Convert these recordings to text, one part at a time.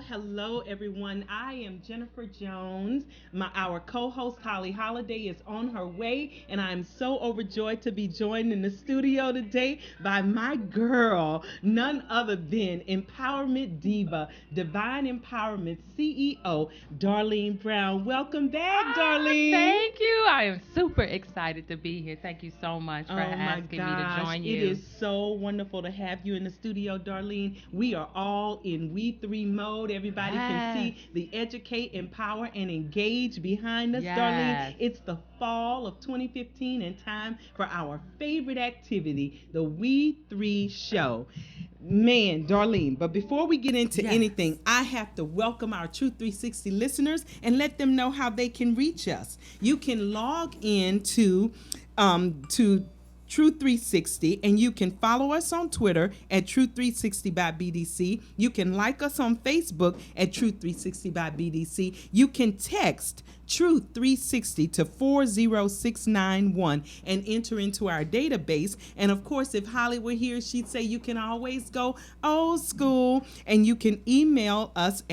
hello, everyone. I am Jennifer Jones. Our co-host Holly Holiday is on her way, and I'm so overjoyed to be joined in the studio today by my girl, none other than Empowerment Diva, Divine Empowerment CEO, Darlene Brown. Welcome back, Darlene. Thank you. I am super excited to be here. Thank you so much for Oh my asking me to gosh, join it you. is so wonderful to have you in the studio, Darlene. We are all in We3 mode. Everybody can Yes. see the educate, empower, and engage behind us, Darlene. Yes. It's the fall of 2015 and time for our favorite activity, the We3 show. Man, Darlene, but before we get into Yes. anything, I have to welcome our Truth 360 listeners and let them know how they can reach us. You can log in to Truth 360, and you can follow us on Twitter at Truth 360 by BDC. You can like us on Facebook at Truth 360 by BDC. You can text Truth 360 to 40691 and enter into our database. And of course, if Holly were here, she'd say you can always go old school, and you can email us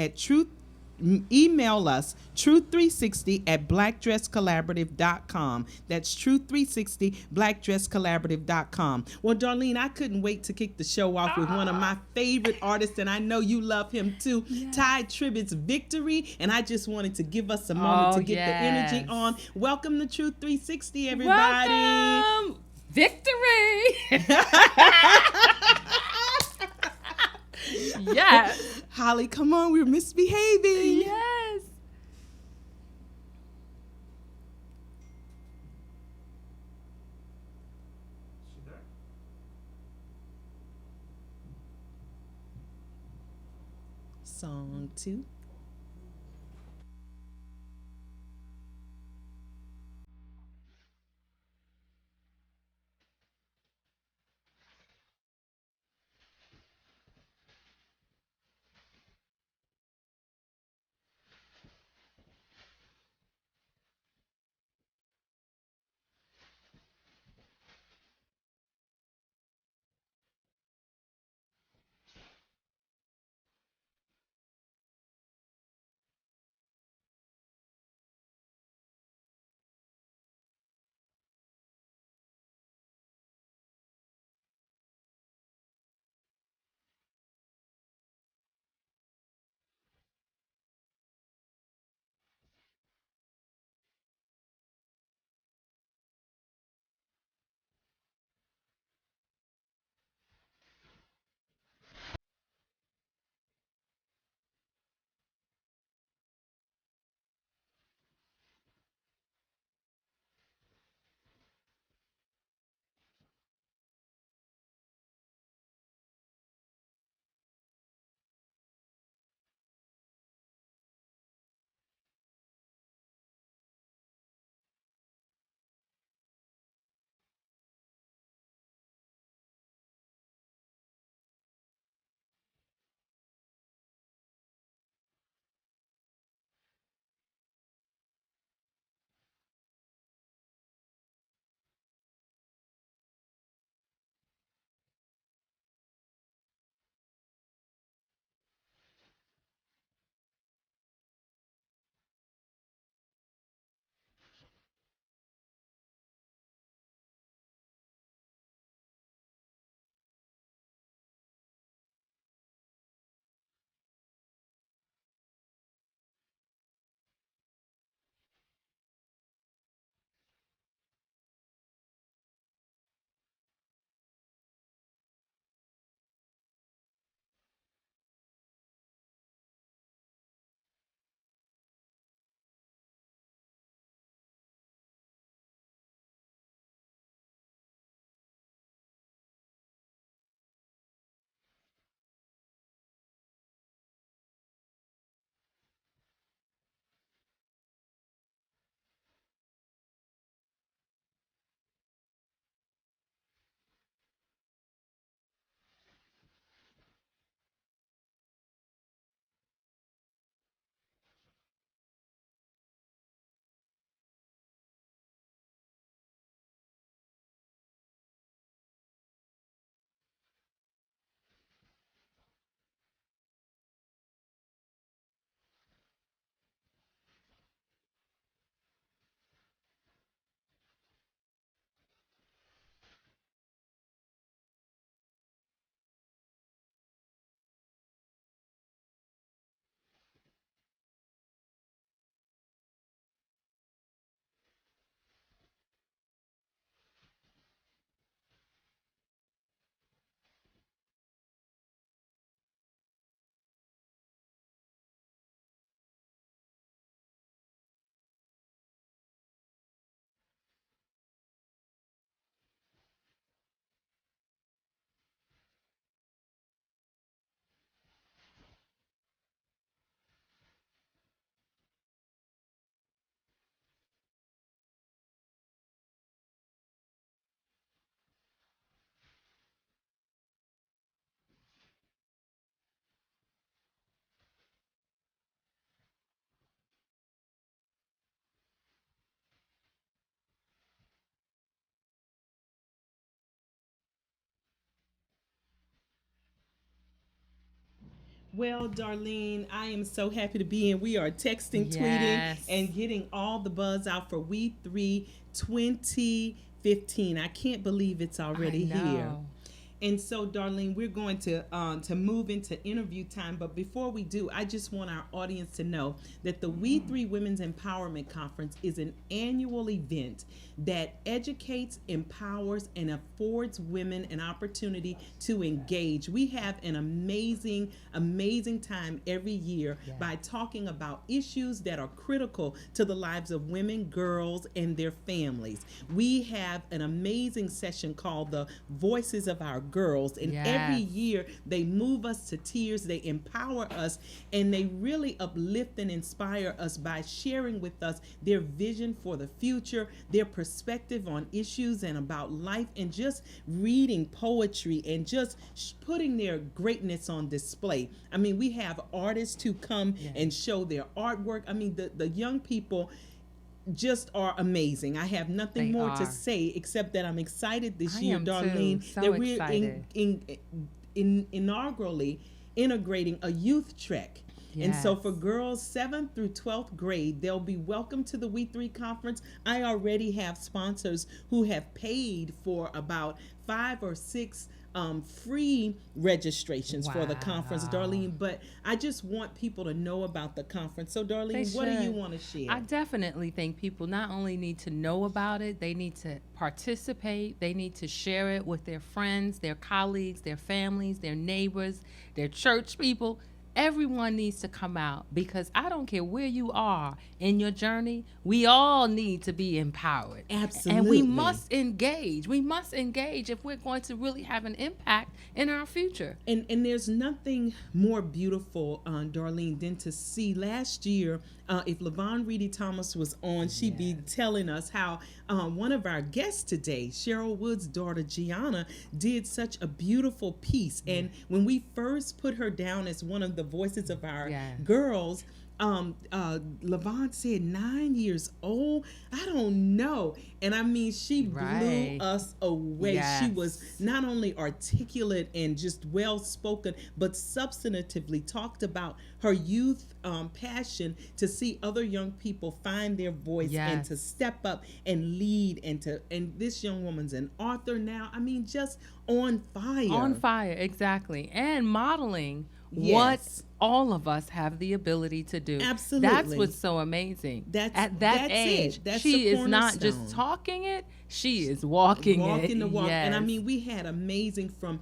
truth360 at blackdresscollaborative.com. That's truth360 blackdresscollaborative.com. Well, Darlene, I couldn't wait to kick the show off with one of my favorite artists, and I know you love him too. Yes. Ty Tribbett's Victory, and I just wanted to give us a moment to get the energy on. Welcome to Truth 360, everybody. Welcome. Victory. Yes. Holly, come on, we're misbehaving. Yes. Song 2. Well, Darlene, I am so happy to be in. We are texting, tweeting, Yes. and getting all the buzz out for WE3 2015. I can't believe it's already I here. know. And so, Darlene, we're going to move into interview time. But before we do, I just want our audience to know that the WE3 Women's Empowerment Conference is an annual event that educates, empowers, and affords women an opportunity to engage. We have an amazing, amazing time every year by talking about issues that are critical to the lives of women, girls, and their families. We have an amazing session called the Voices of Our Girls, and every year they move us to tears, they empower us, and they really uplift and inspire us by sharing with us their vision for the future, their perspective on issues and about life, and just reading poetry and just putting their greatness on display. I mean, we have artists who come and show their artwork. I mean, the young people just are amazing. I have nothing more to say except that I'm excited this year, Darlene, that we're inaugurally integrating a youth trek. And so for girls 7th through 12th grade, they'll be welcome to the WE3 Conference. I already have sponsors who have paid for about 5 or 6 free registrations for the conference, Darlene. But I just want people to know about the conference. So, Darlene, what do you want to share? I definitely think people not only need to know about it, they need to participate. They need to share it with their friends, their colleagues, their families, their neighbors, their church people. Everyone needs to come out, because I don't care where you are in your journey, we all need to be empowered. Absolutely. And we must engage. We must engage if we're going to really have an impact in our future. And there's nothing more beautiful, Darlene, than to see last year, if LaVon Reedy Thomas was on, she'd be telling us how one of our guests today, Cheryl Wood's daughter, Gianna, did such a beautiful piece. And when we first put her down as one of the voices of our girls, LaVon said 9 years old. I don't know. And I mean, she blew us away. She was not only articulate and just well spoken, but substantively talked about her youth passion to see other young people find their voice and to step up and lead, and this young woman's an author now. I mean, just on fire. On fire, exactly. And modeling what all of us have the ability to do. Absolutely. That's what's so amazing. At that age, she is not just talking it, she is walking the walk. And I mean, we had amazing from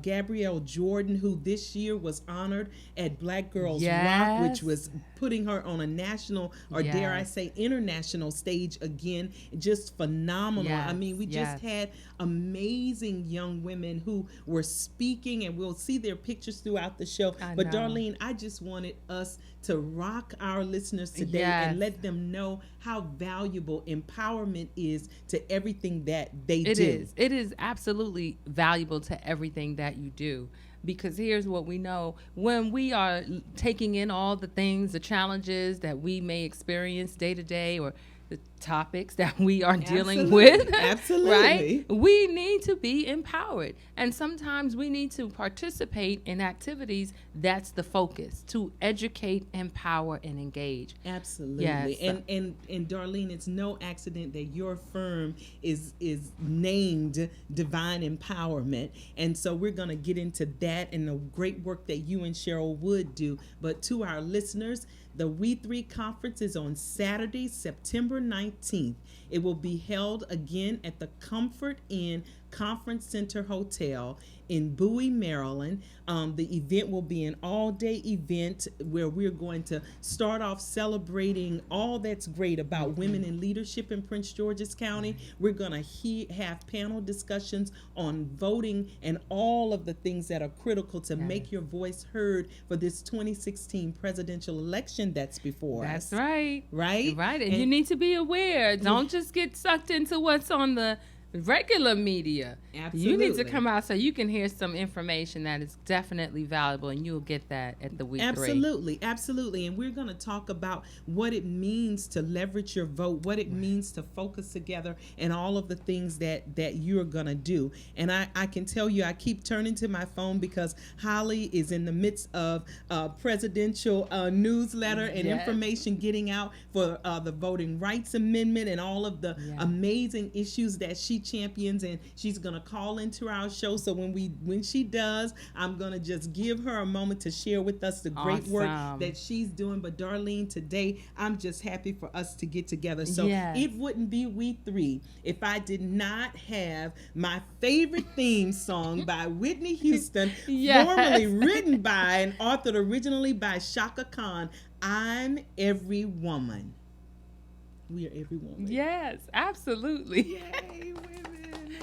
Gabrielle Jordan, who this year was honored at Black Girls Rock, which was putting her on a national, or dare I say international stage again. Just phenomenal. I mean, we just had amazing young women who were speaking, and we'll see their pictures throughout the show. But Darlene, I just wanted us to rock our listeners today and let them know how valuable empowerment is to everything that they do. It is absolutely valuable to everything that you do. Because here's what we know: when we are taking in all the things, the challenges that we may experience day to day, or the topics that we are dealing with, right? We need to be empowered. And sometimes we need to participate in activities that's the focus, to educate, empower, and engage. Absolutely. And Darlene, it's no accident that your firm is named Divine Empowerment. And so we're going to get into that and the great work that you and Cheryl Wood do. But to our listeners, the WE3 Conference is on Saturday, September 19th. It will be held again at the Comfort Inn Conference Center Hotel in Bowie, Maryland. The event will be an all-day event where we're going to start off celebrating all that's great about women in leadership in Prince George's County. We're going to have panel discussions on voting and all of the things that are critical to make your voice heard for this 2016 presidential election that's before us. That's right. Right? Right. And you need to be aware. Don't just get sucked into what's on the regular media. You need to Absolutely. come out so you can hear some information that is definitely valuable, and you'll get that at the week 3. Absolutely, absolutely. And we're going to talk about what it means to leverage your vote, what it means to focus together, and all of the things that you're going to do. And I can tell you, I keep turning to my phone because Holly is in the midst of presidential newsletter and Yes. information getting out for the Voting Rights Amendment and all of the amazing issues that she champions. And she's going to call into our show. So when she does, I'm going to just give her a moment to share with us the great work Awesome. that she's doing. But Darlene, today I'm just happy for us to get together. So Yes. it wouldn't be We3 if I did not have my favorite theme song by Whitney Houston, Yes. formerly written by and authored originally by Shaka Khan. I'm Every Woman. We are every woman. Yes, absolutely. Yay, women.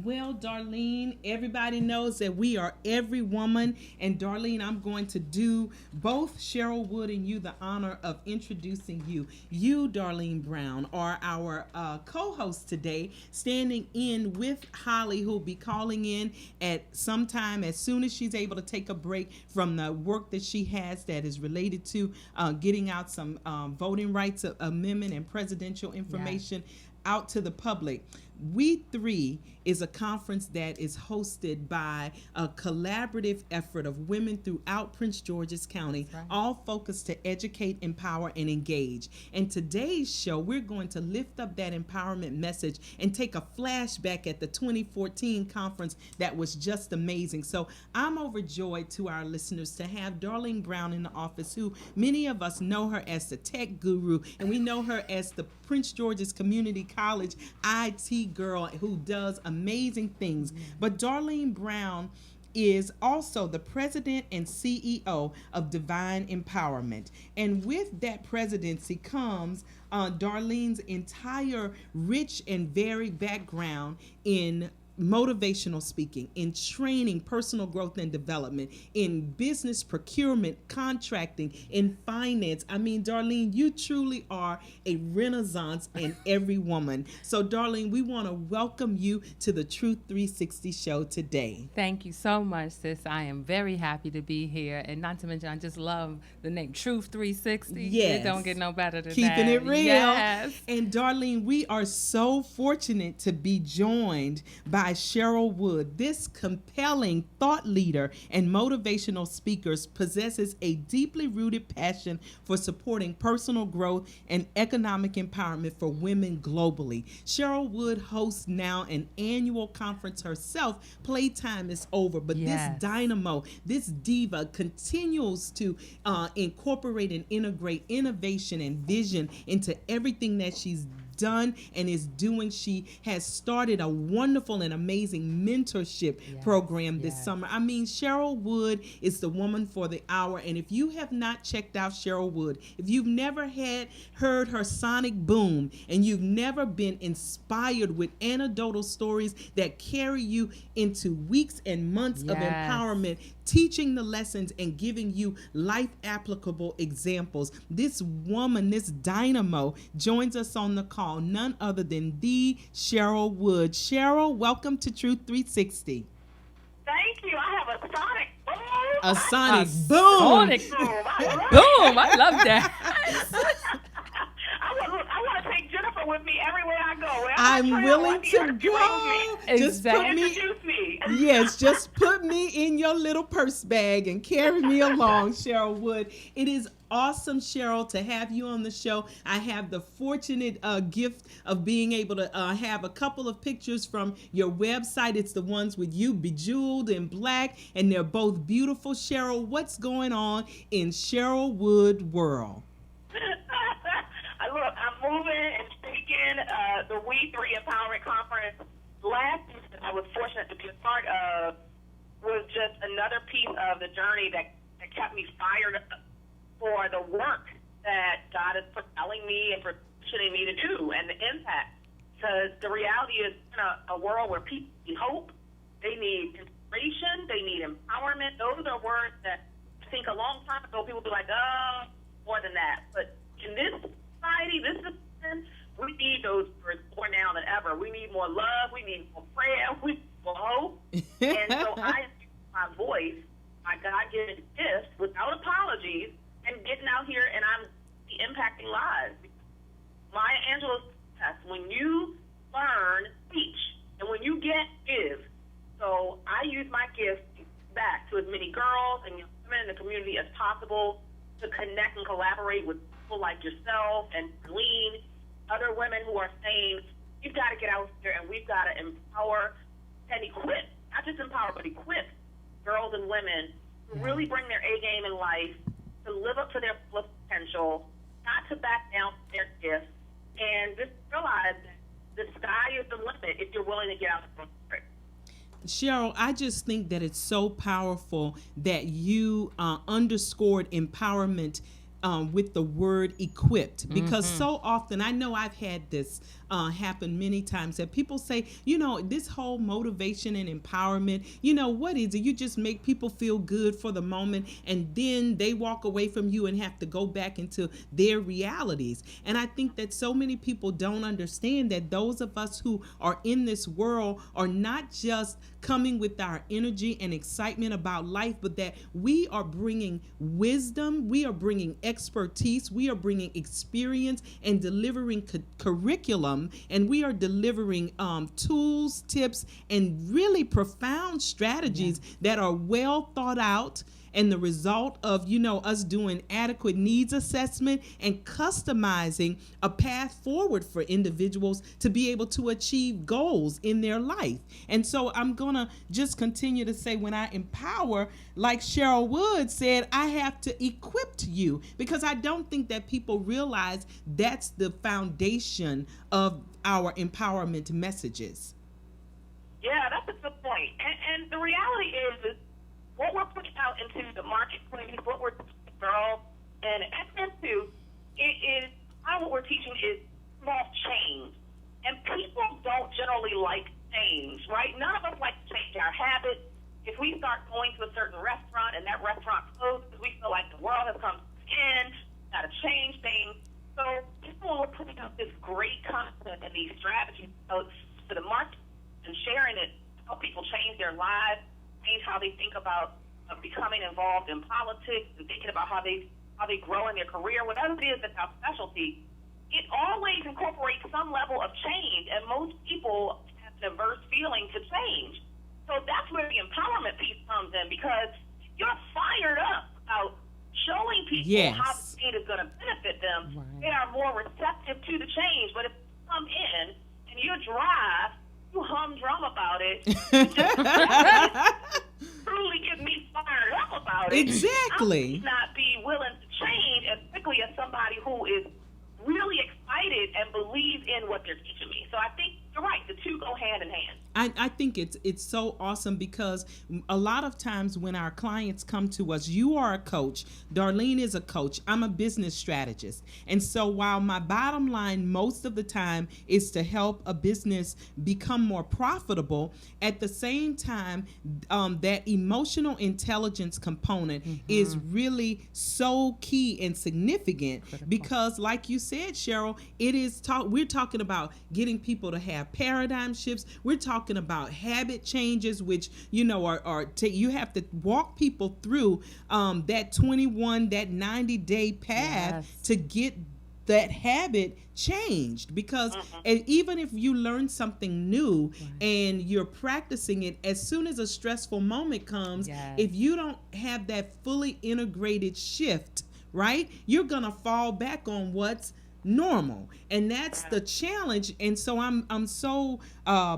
Well, Darlene, everybody knows that we are every woman. And Darlene, I'm going to do both Cheryl Wood and you the honor of introducing you. You, Darlene Brown, are our co-host today, standing in with Holly, who'll be calling in at some time as soon as she's able to take a break from the work that she has that is related to getting out some voting rights amendment and presidential information out to the public. WE3 is a conference that is hosted by a collaborative effort of women throughout Prince George's County, all focused to educate, empower, and engage. And today's show, we're going to lift up that empowerment message and take a flashback at the 2014 conference that was just amazing. So I'm overjoyed to our listeners to have Darlene Brown in the office, who many of us know her as the tech guru, and we know her as the Prince George's Community College IT girl who does amazing things. But Darlene Brown is also the president and CEO of Divine Empowerment. And with that presidency comes Darlene's entire rich and varied background in motivational speaking, in training, personal growth and development, in business procurement, contracting, in finance. I mean, Darlene, you truly are a renaissance in every woman. So, Darlene, we want to welcome you to the Truth 360 show today. Thank you so much, sis. I am very happy to be here. And not to mention, I just love the name Truth 360. Yes. It don't get no better than Keeping that. it real. Yes. And Darlene, we are so fortunate to be joined by Cheryl Wood. This compelling thought leader and motivational speaker possesses a deeply rooted passion for supporting personal growth and economic empowerment for women globally. Cheryl Wood hosts now an annual conference herself. Playtime is over, but this dynamo, this diva continues to incorporate and integrate innovation and vision into everything that she's done and is doing. She has started a wonderful and amazing mentorship program this summer. I mean, Cheryl Wood is the woman for the hour. And if you have not checked out Cheryl Wood, if you've never heard her sonic boom, and you've never been inspired with anecdotal stories that carry you into weeks and months of empowerment, teaching the lessons and giving you life applicable examples, this woman, this dynamo, joins us on the call, none other than the Cheryl Wood. Cheryl, welcome to Truth 360. Thank you. I have a sonic boom. A sonic boom. Sonic boom. I love that. I want to take Jennifer with me everywhere I go. I'm willing to go. Just put me. Introduce me. Yes, just put me in your little purse bag and carry me along, Cheryl Wood. It is awesome, Cheryl, to have you on the show. I have the fortunate gift of being able to have a couple of pictures from your website. It's the ones with you bejeweled in black, and they're both beautiful. Cheryl, what's going on in Cheryl Wood world? Look, I'm moving and speaking the WE3 Empowerment Conference. Last year I was fortunate to be a part of was just another piece of the journey that kept me fired up for the work that God is propelling me and positioning me to do and the impact. Because the reality is in a world where people need hope, they need inspiration, they need empowerment. Those are words that I think a long time ago people would be like, oh, more than that. But in this society, this is we need those words more now than ever. We need more love. We need more prayer. We need more hope. And so I use my voice, my God-given gift, without apologies, and getting out here and I'm impacting lives. Maya Angelou's test, when you learn, teach, and when you get, give. So I use my gift back to as many girls and young women in the community as possible to connect and collaborate with people like yourself and Darlene, other women who are saying, we've got to get out here and we've got to empower and equip, not just empower, but equip girls and women to really bring their A game in life, to live up to their full potential, not to back down from their gifts, and just realize that the sky is the limit if you're willing to get out of the way. Cheryl, I just think that it's so powerful that you underscored empowerment with the word equipped, because so often, I know I've had this happen many times, that people say, this whole motivation and empowerment, what is it? You just make people feel good for the moment, and then they walk away from you and have to go back into their realities. And I think that so many people don't understand that those of us who are in this world are not just coming with our energy and excitement about life, but that we are bringing wisdom, we are bringing expertise, we are bringing experience and delivering curriculum, and we are delivering tools, tips, and really profound strategies that are well thought out, and the result of, us doing adequate needs assessment and customizing a path forward for individuals to be able to achieve goals in their life. And so I'm going to just continue to say, when I empower, like Cheryl Wood said, I have to equip you, because I don't think that people realize that's the foundation of our empowerment messages. Yeah, that's a good point. And the reality is what we're putting out into the marketplace, what we're teaching girls, and into it is what we're teaching is small change. And people don't generally like change, right? None of us like to change our habits. If we start going to a certain restaurant and that restaurant closes, we feel like the world has come to an end, got to change things. So people are putting out this great content and these strategies to the market and sharing it to help people change their lives, change how they think about becoming involved in politics, and thinking about how they grow in their career, whatever it is that's our specialty. It always incorporates some level of change, and most people have an adverse feeling to change. So that's where the empowerment piece comes in, because you're fired up about showing people how the change is going to benefit them. Right. They are more receptive to the change. But if you come in and you're dry, you humdrum about it, truly get me fired up about it. Exactly. I would not be willing to change as quickly as somebody who is really excited and believes in what they're teaching me. So I think you're right. The two go hand in hand. I think it's so awesome, because a lot of times when our clients come to us, you are a coach, Darlene is a coach, I'm a business strategist. And so while my bottom line most of the time is to help a business become more profitable, at the same time, that emotional intelligence component is really so key and significant. Critical. Because like you said, Cheryl, we're talking about getting people to have paradigm shifts. We're talking about habit changes, which you have to walk people through that 90-day path to get that habit changed. Because even if you learn something new and you're practicing it, as soon as a stressful moment comes, if you don't have that fully integrated shift, right, you're gonna fall back on what's normal, and that's the challenge. And so I'm so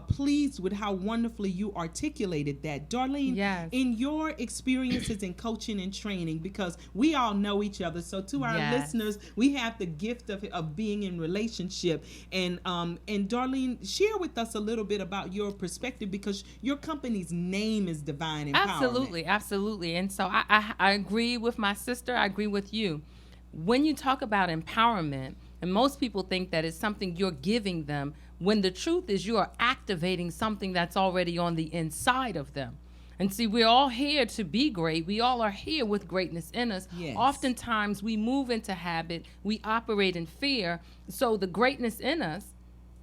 pleased with how wonderfully you articulated that, Darlene. In your experiences in coaching and training, because we all know each other, so to our listeners, we have the gift of being in relationship. And Darlene, share with us a little bit about your perspective, because your company's name is Divine Empowerment. Absolutely. And so I agree with my sister. I agree with you. When you talk about empowerment, and most people think that it's something you're giving them, when the truth is you are activating something that's already on the inside of them. And see, we're all here to be great. We all are here with greatness in us. Oftentimes we move into habit, we operate in fear, so the greatness in us,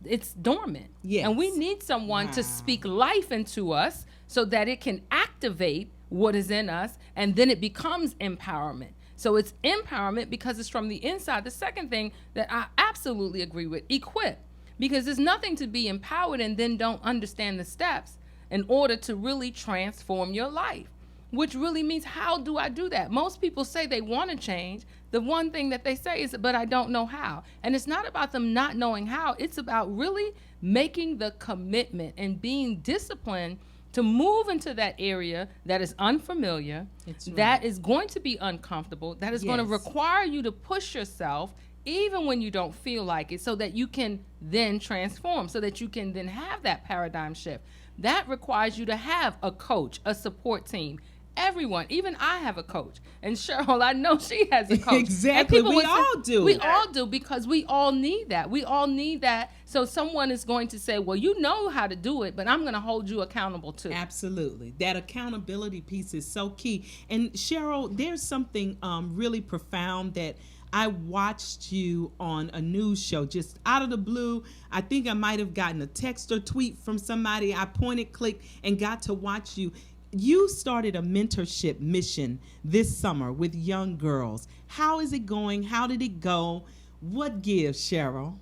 it's dormant. And we need someone to speak life into us so that it can activate what is in us, and then it becomes empowerment. So it's empowerment because it's from the inside. The second thing that I absolutely agree with, equip. Because there's nothing to be empowered and then don't understand the steps in order to really transform your life. Which really means, how do I do that? Most people say they want to change. The one thing that they say is, but I don't know how. And it's not about them not knowing how. It's about really making the commitment and being disciplined to move into that area that is unfamiliar, that is going to be uncomfortable, that is going to require you to push yourself even when you don't feel like it, so that you can then transform, so that you can then have that paradigm shift. That requires you to have a coach, a support team, Everyone, even I have a coach, and Cheryl, I know she has a coach. Exactly, And we all do. We all do, because we all need that. We all need that. So someone is going to say, well, you know how to do it, but I'm going to hold you accountable too. Absolutely. That accountability piece is so key. And Cheryl, there's something really profound that I watched you on a news show just out of the blue. I think I might have gotten a text or tweet from somebody. I pointed, clicked, and got to watch you. You started a mentorship mission this summer with young girls. How is it going? How did it go? What gives, Cheryl?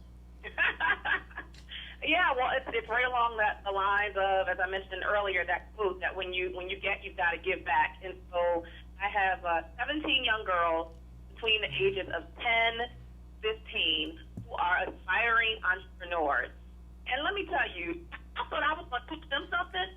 Yeah, well, it's right along the lines of, as I mentioned earlier, that quote that when you get, you've got to give back. And so I have 17 young girls between the ages of 10, 15 who are aspiring entrepreneurs. And let me tell you, I thought I was going to teach them something.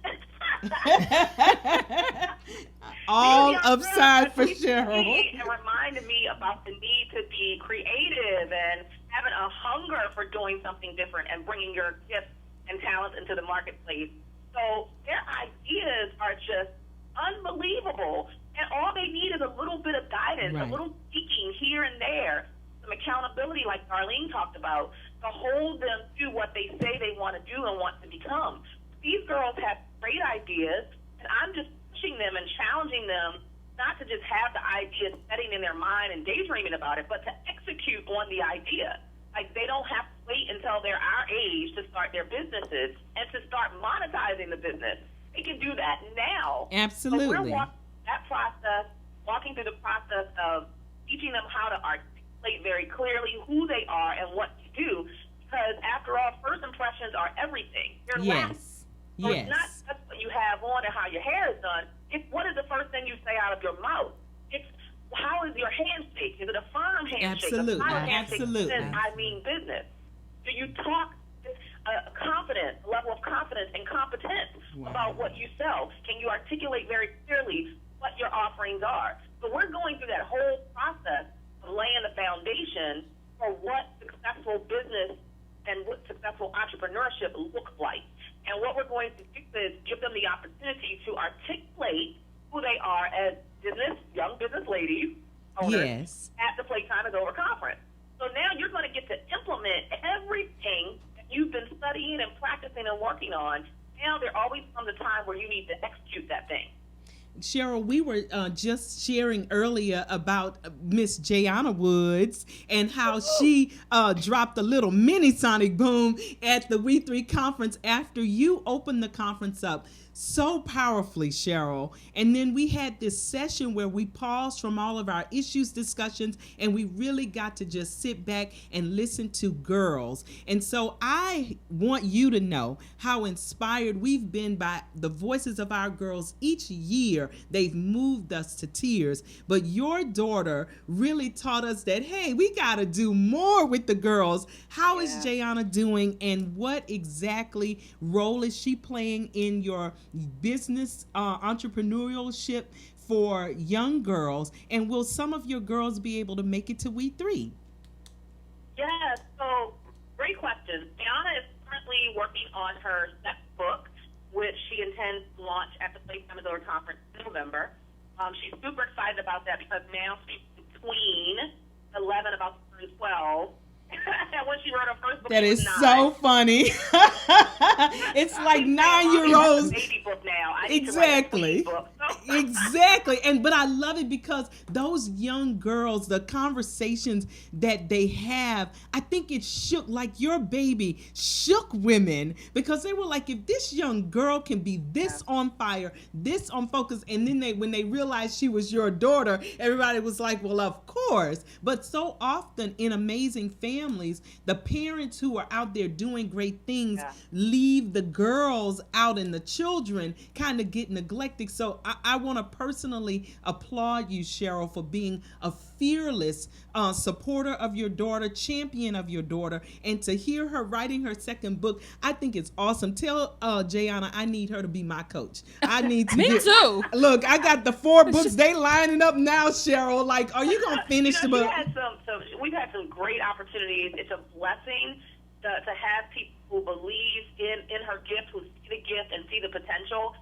All upside for Cheryl. And reminded me about the need to be creative and having a hunger for doing something different and bringing your gifts and talents into the marketplace. So their ideas are just unbelievable. And all they need is a little bit of guidance, right, a little speaking here and there, some accountability like Darlene talked about, to hold them to what they say they want to do and want to become. These girls have great ideas, and I'm just pushing them and challenging them not to just have the idea setting in their mind and daydreaming about it, but to execute on the idea. Like, they don't have to wait until they're our age to start their businesses and to start monetizing the business. They can do that now. Absolutely. So we're walking through the process of teaching them how to articulate very clearly who they are and what to do, because after all, first impressions are everything. They're last. So Yes. it's not just what you have on and how your hair is done. It's what is the first thing you say out of your mouth. It's how is your handshake? Is it a firm handshake? Absolutely. A solid handshake that Absolutely. says, I mean business. Do you talk with confidence, a level of confidence and competence about what you sell? Can you articulate very clearly what your offerings are? So we're going through that whole process of laying the foundation for what successful business and what successful entrepreneurship looks like. And what we're going to do is give them the opportunity to articulate who they are as young business ladies, owners, at the Playtime is Over conference. So now you're going to get to implement everything that you've been studying and practicing and working on. Now there always comes a time where you need to execute that thing. Cheryl, we were just sharing earlier about Miss Jayana Woods and how she dropped a little mini sonic boom at the WE3 conference after you opened the conference up so powerfully, Cheryl. And then we had this session where we paused from all of our issues discussions and we really got to just sit back and listen to girls. And so I want you to know how inspired we've been by the voices of our girls each year. They've moved us to tears. But your daughter really taught us that, hey, we got to do more with the girls. How is Jayana doing, and what exactly role is she playing in your business entrepreneurship for young girls? And will some of your girls be able to make it to WE3? Yeah, so great question. Jayana is currently working on her next book, which she intends to launch at the Playtime is Over conference in November. She's super excited about that because now she's between 11 about to turn 12. And when she wrote her first book, that she is was 9. so funny. It's like 9-year-olds. Baby book now. I Exactly. need to write a baby book. Exactly. But I love it because those young girls, the conversations that they have, I think it shook, like your baby shook women, because they were like, if this young girl can be this on fire, this on focus, and then when they realized she was your daughter, everybody was like, well, of course. But so often in amazing families, the parents who are out there doing great things leave the girls out, and the children kind of get neglected. So I want to personally applaud you, Cheryl, for being a fearless supporter of your daughter, champion of your daughter, and to hear her writing her second book, I think it's awesome. Tell Jayana I need her to be my coach. I need to. Me too. Look, I got the 4 books. They lining up now, Cheryl. Like, are you gonna finish the book? We've had some great opportunities. It's a blessing to have people who believe in her gift, who see the gift and see the potential,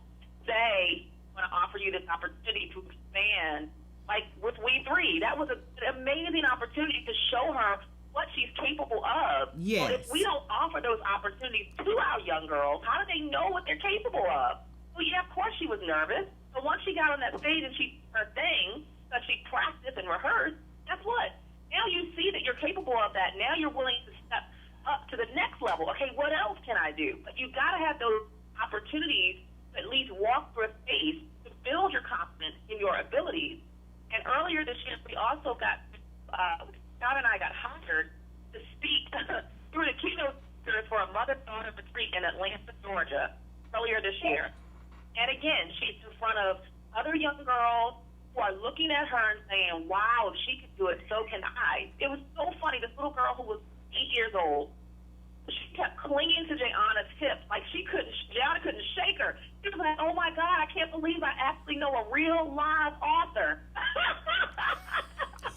say, want to offer you this opportunity to expand. Like with WE3, that was an amazing opportunity to show her what she's capable of. Yes. So if we don't offer those opportunities to our young girls, how do they know what they're capable of? Well, yeah, of course she was nervous. But once she got on that stage and she did her thing, that she practiced and rehearsed, guess what? Now you see that you're capable of that. Now you're willing to step up to the next level. Okay, what else can I do? But you got to have those opportunities to at least walk through a space to build your confidence in your abilities. And earlier this year, we also got, Scott and I got hired to speak through the keynote speakers for a mother-daughter retreat in Atlanta, Georgia, earlier this year. And again, she's in front of other young girls who are looking at her and saying, wow, if she could do it, so can I. It was so funny. This little girl who was 8 years old, she kept clinging to Jayana's hip. Like Jayana couldn't shake her. She was like, oh my God, I can't believe I actually know a real live author.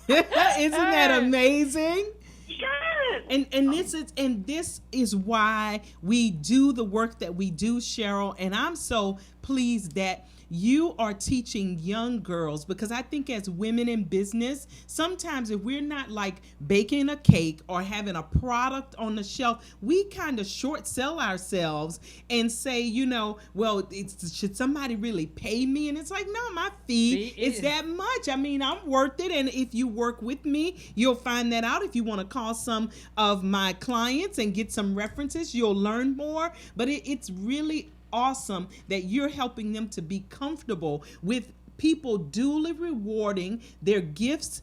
Isn't that amazing? Yes. And this is why we do the work that we do, Cheryl. And I'm so pleased that you are teaching young girls, because I think as women in business, sometimes if we're not like baking a cake or having a product on the shelf, we kind of short sell ourselves and say, you know, well, should somebody really pay me? And it's like, no, my fee is that much. I mean, I'm worth it. And if you work with me, you'll find that out. If you want to call some of my clients and get some references, you'll learn more. But it's really awesome that you're helping them to be comfortable with people duly rewarding their gifts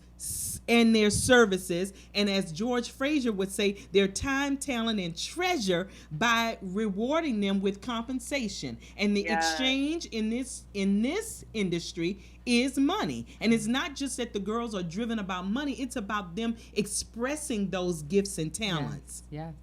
and their services, and as George Fraser would say, their time, talent, and treasure, by rewarding them with compensation. And the exchange in this industry is money. And it's not just that the girls are driven about money, it's about them expressing those gifts and talents. Yes.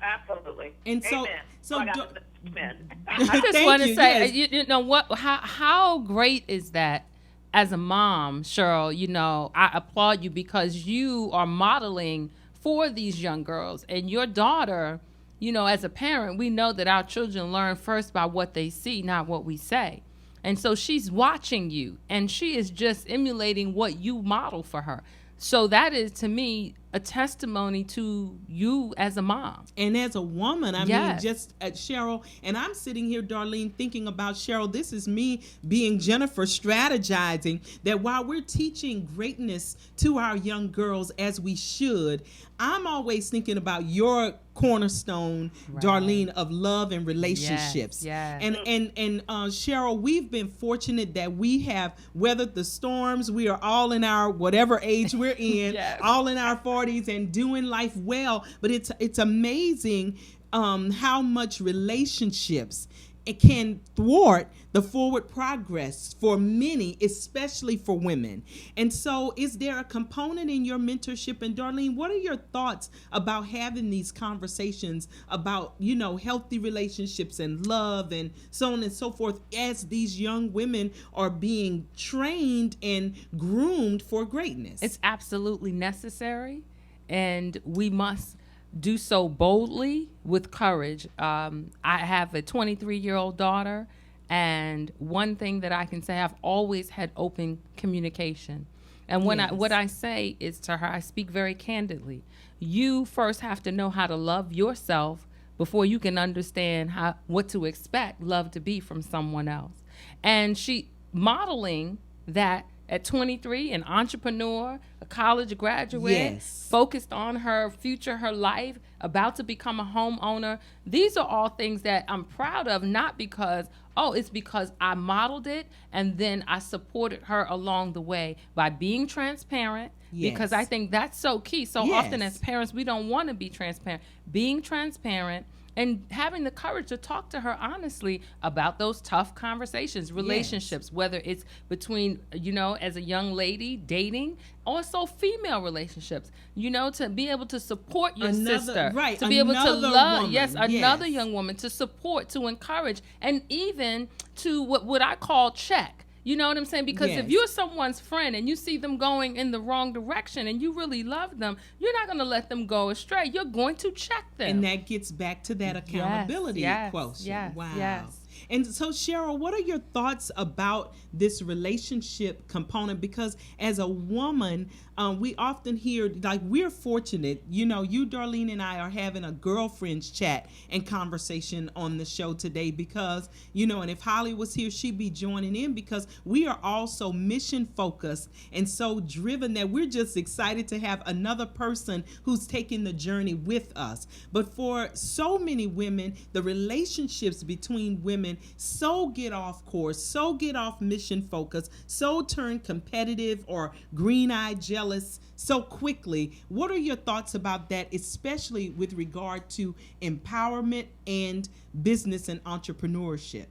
Absolutely. And so I just want to say, you know what? How great is that? As a mom, Cheryl, you know, I applaud you because you are modeling for these young girls. And your daughter, you know, as a parent, we know that our children learn first by what they see, not what we say. And so she's watching you, and she is just emulating what you model for her. So that is, to me, a testimony to you as a mom. And as a woman, I mean, just at Cheryl, and I'm sitting here, Darlene, thinking about Cheryl. This is me being Jennifer, strategizing that while we're teaching greatness to our young girls, as we should, I'm always thinking about your cornerstone, Darlene, of love and relationships. And Cheryl, we've been fortunate that we have weathered the storms. We are all in our whatever age we're in, all in our 40s and doing life well. But it's amazing how much relationships it can thwart the forward progress for many, especially for women. And so is there a component in your mentorship? And Darlene, what are your thoughts about having these conversations about, you know, healthy relationships and love and so on and so forth as these young women are being trained and groomed for greatness? It's absolutely necessary, and we must do so boldly with courage. I have a 23-year-old daughter, and one thing that I can say, I've always had open communication. And when what I say is to her, I speak very candidly. You first have to know how to love yourself before you can understand what to expect love to be from someone else. And she modeling that at 23, an entrepreneur, a college graduate, focused on her future, her life, about to become a homeowner. These are all things that I'm proud of, not because, it's because I modeled it and then I supported her along the way by being transparent, because I think that's so key. So often as parents, we don't want to be transparent. Being transparent and having the courage to talk to her honestly about those tough conversations, relationships, whether it's between, you know, as a young lady dating, also female relationships, you know, to be able to support your sister, to be able to love, another young woman, to support, to encourage, and even to what I call check. You know what I'm saying? Because if you're someone's friend and you see them going in the wrong direction and you really love them, you're not going to let them go astray. You're going to check them. And that gets back to that accountability quotient. Wow. And so, Cheryl, what are your thoughts about this relationship component? Because as a woman, we often hear, like, we're fortunate, you know, you, Darlene, and I are having a girlfriends chat and conversation on the show today because, you know, and if Holly was here, she'd be joining in because we are also mission focused and so driven that we're just excited to have another person who's taking the journey with us. But for so many women, the relationships between women so get off course, so get off mission focus, so turn competitive or green-eyed jealous so quickly. What are your thoughts about that, especially with regard to empowerment and business and entrepreneurship?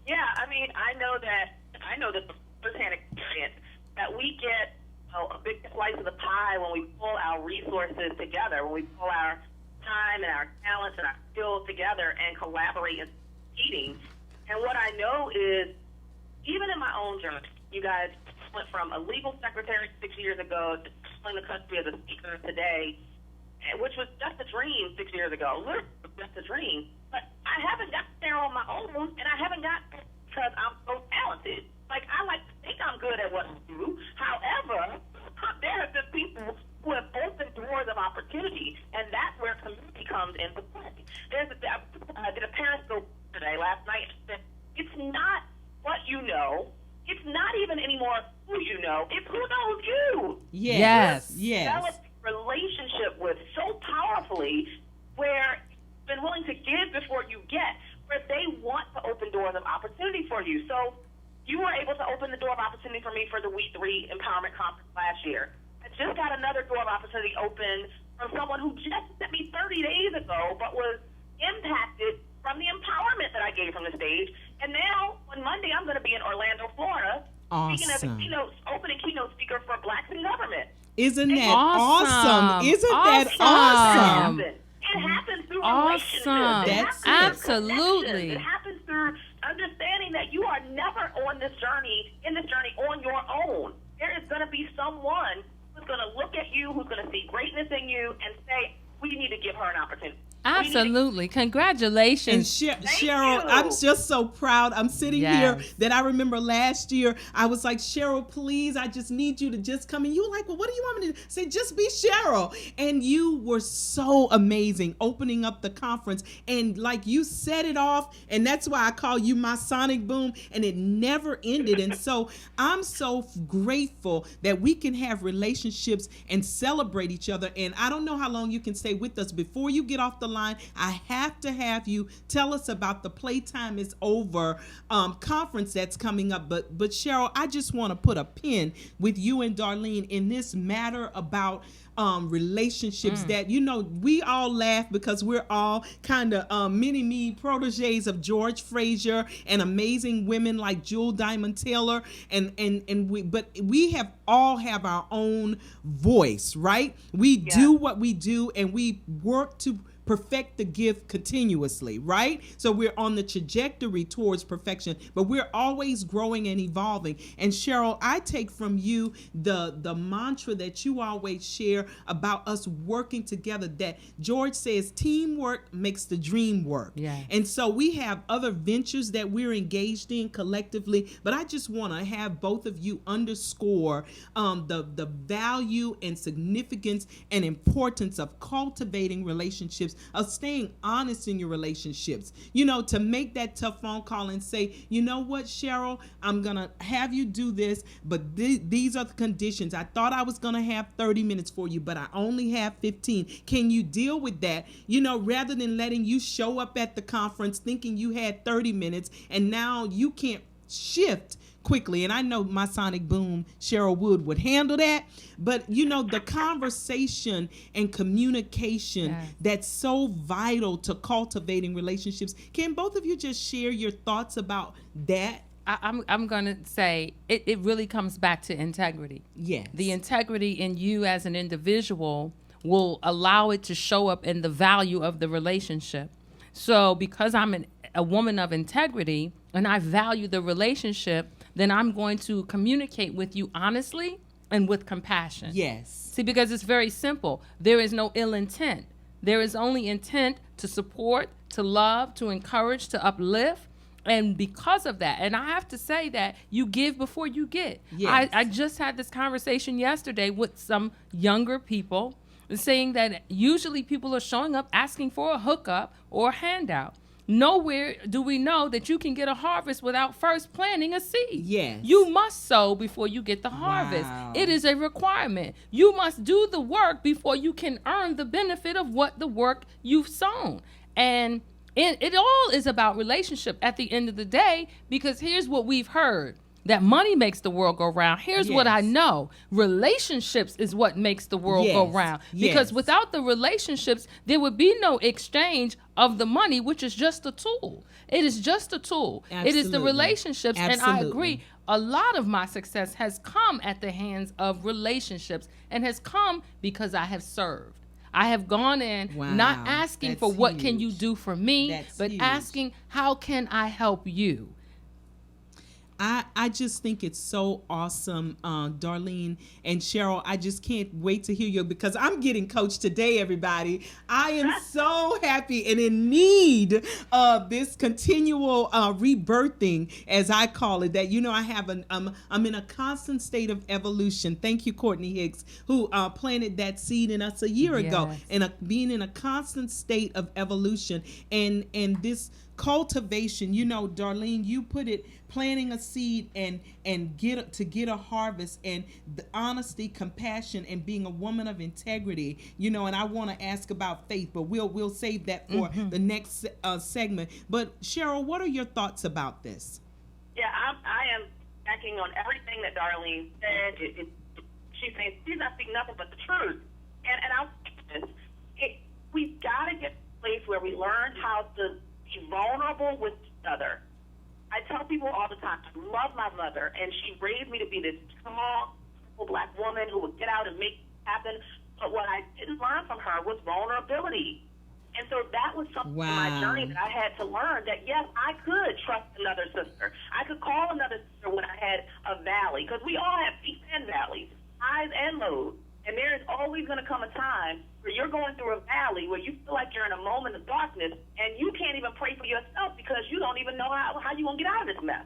Yeah, I mean, I know that from firsthand experience that we get a big slice of the pie when we pull our resources together, when we pull our time and our talents and our skills together and collaborate and competing. And what I know is, even in my own journey, you guys went from a legal secretary 6 years ago to telling the country as a speaker today, which was just a dream 6 years ago, literally just a dream. But I haven't got there on my own, and I haven't got there because I'm so talented. Like, I like to think I'm good at what I do. However, there have been people who have opened doors of opportunity, and that's where community comes into play. I did a Periscope today, last night, and said, it's not what you know. It's not even anymore who you know. It's who knows you. Yes. Develop a relationship with so powerfully where you've been willing to give before you get, where they want to open doors of opportunity for you. So you were able to open the door of opportunity for me for the WE3 Empowerment Conference last year. I just got another door of opportunity open from someone who just sent me 30 days ago, but was impacted from the empowerment that I gave from the stage. And now, on Monday, I'm going to be in Orlando, Florida, speaking as a opening keynote speaker for Blacks in Government. Isn't that awesome? Isn't that awesome? It happens through relationships. Absolutely. It happens through understanding that you are never on this journey, on your own. There is going to be someone who's going to look at you, who's going to see greatness in you, and say, we need to give her an opportunity. Absolutely. Congratulations. And Cheryl, I'm just so proud. I'm sitting here that I remember last year, I was like, Cheryl, please, I just need you to just come. And you were like, well, what do you want me to say? Just be Cheryl. And you were so amazing opening up the conference. And like you set it off. And that's why I call you my sonic boom. And it never ended. And so I'm so grateful that we can have relationships and celebrate each other. And I don't know how long you can stay with us. Before you get off the line, I have to have you tell us about the Playtime is Over conference that's coming up. But Cheryl, I just want to put a pin with you and Darlene in this matter about relationships that, you know, we all laugh because we're all kind of mini-me proteges of George Frazier and amazing women like Jewel Diamond Taylor, and we have all have our own voice, right? We do what we do, and we work to perfect the gift continuously, right? So we're on the trajectory towards perfection, but we're always growing and evolving. And Cheryl, I take from you the mantra that you always share about us working together, that George says teamwork makes the dream work. Yeah. And so we have other ventures that we're engaged in collectively, but I just want to have both of you underscore the value and significance and importance of cultivating relationships, of staying honest in your relationships, you know, to make that tough phone call and say, you know what, Cheryl, I'm going to have you do this, but these are the conditions. I thought I was going to have 30 minutes for you, but I only have 15. Can you deal with that? You know, rather than letting you show up at the conference thinking you had 30 minutes and now you can't shift quickly. And I know my sonic boom, Cheryl Wood, would handle that. But, you know, the conversation and communication that's so vital to cultivating relationships. Can both of you just share your thoughts about that? I'm going to say it really comes back to integrity. Yes. The integrity in you as an individual will allow it to show up in the value of the relationship. So because I'm a woman of integrity and I value the relationship, then I'm going to communicate with you honestly and with compassion. Yes. See, because it's very simple. There is no ill intent. There is only intent to support, to love, to encourage, to uplift. And because of that, and I have to say that you give before you get. Yes. I just had this conversation yesterday with some younger people saying that usually people are showing up asking for a hookup or a handout. Nowhere do we know that you can get a harvest without first planting a seed. Yes. You must sow before you get the harvest. Wow. It is a requirement. You must do the work before you can earn the benefit of what the work you've sown. And it all is about relationship at the end of the day, because here's what we've heard. That money makes the world go round. Here's what I know. Relationships is what makes the world go round. Because without the relationships, there would be no exchange of the money, which is just a tool. It is just a tool. Absolutely. It is the relationships. Absolutely. And I agree. A lot of my success has come at the hands of relationships and has come because I have served. I have gone in not asking for what can you do for me, but asking how can I help you. I just think it's so awesome, Darlene and Cheryl. I just can't wait to hear you, because I'm getting coached today, everybody. I am so happy and in need of this continual rebirthing, as I call it, that, I have I'm in a constant state of evolution. Thank you, Courtney Hicks, who planted that seed in us a year ago, and being in a constant state of evolution and this cultivation. Darlene, you put it, planting a seed and get a harvest, and the honesty, compassion, and being a woman of integrity. And I want to ask about faith, but we'll save that for the next segment. But Cheryl, what are your thoughts about this? Yeah, I am backing on everything that Darlene said. She's saying she's not speaking nothing but the truth, and I'll say this: we've got to get to a place where we learn how to be vulnerable with each other. I tell people all the time, I love my mother, and she raised me to be this strong, Black woman who would get out and make it happen. But what I didn't learn from her was vulnerability. And so that was something in my journey that I had to learn, that, yes, I could trust another sister. I could call another sister when I had a valley, because we all have peaks and valleys, highs and lows. And there is always going to come a time where you're going through a valley where you feel like you're in a moment of darkness, and you can't even pray for yourself because you don't even know how you're going to get out of this mess.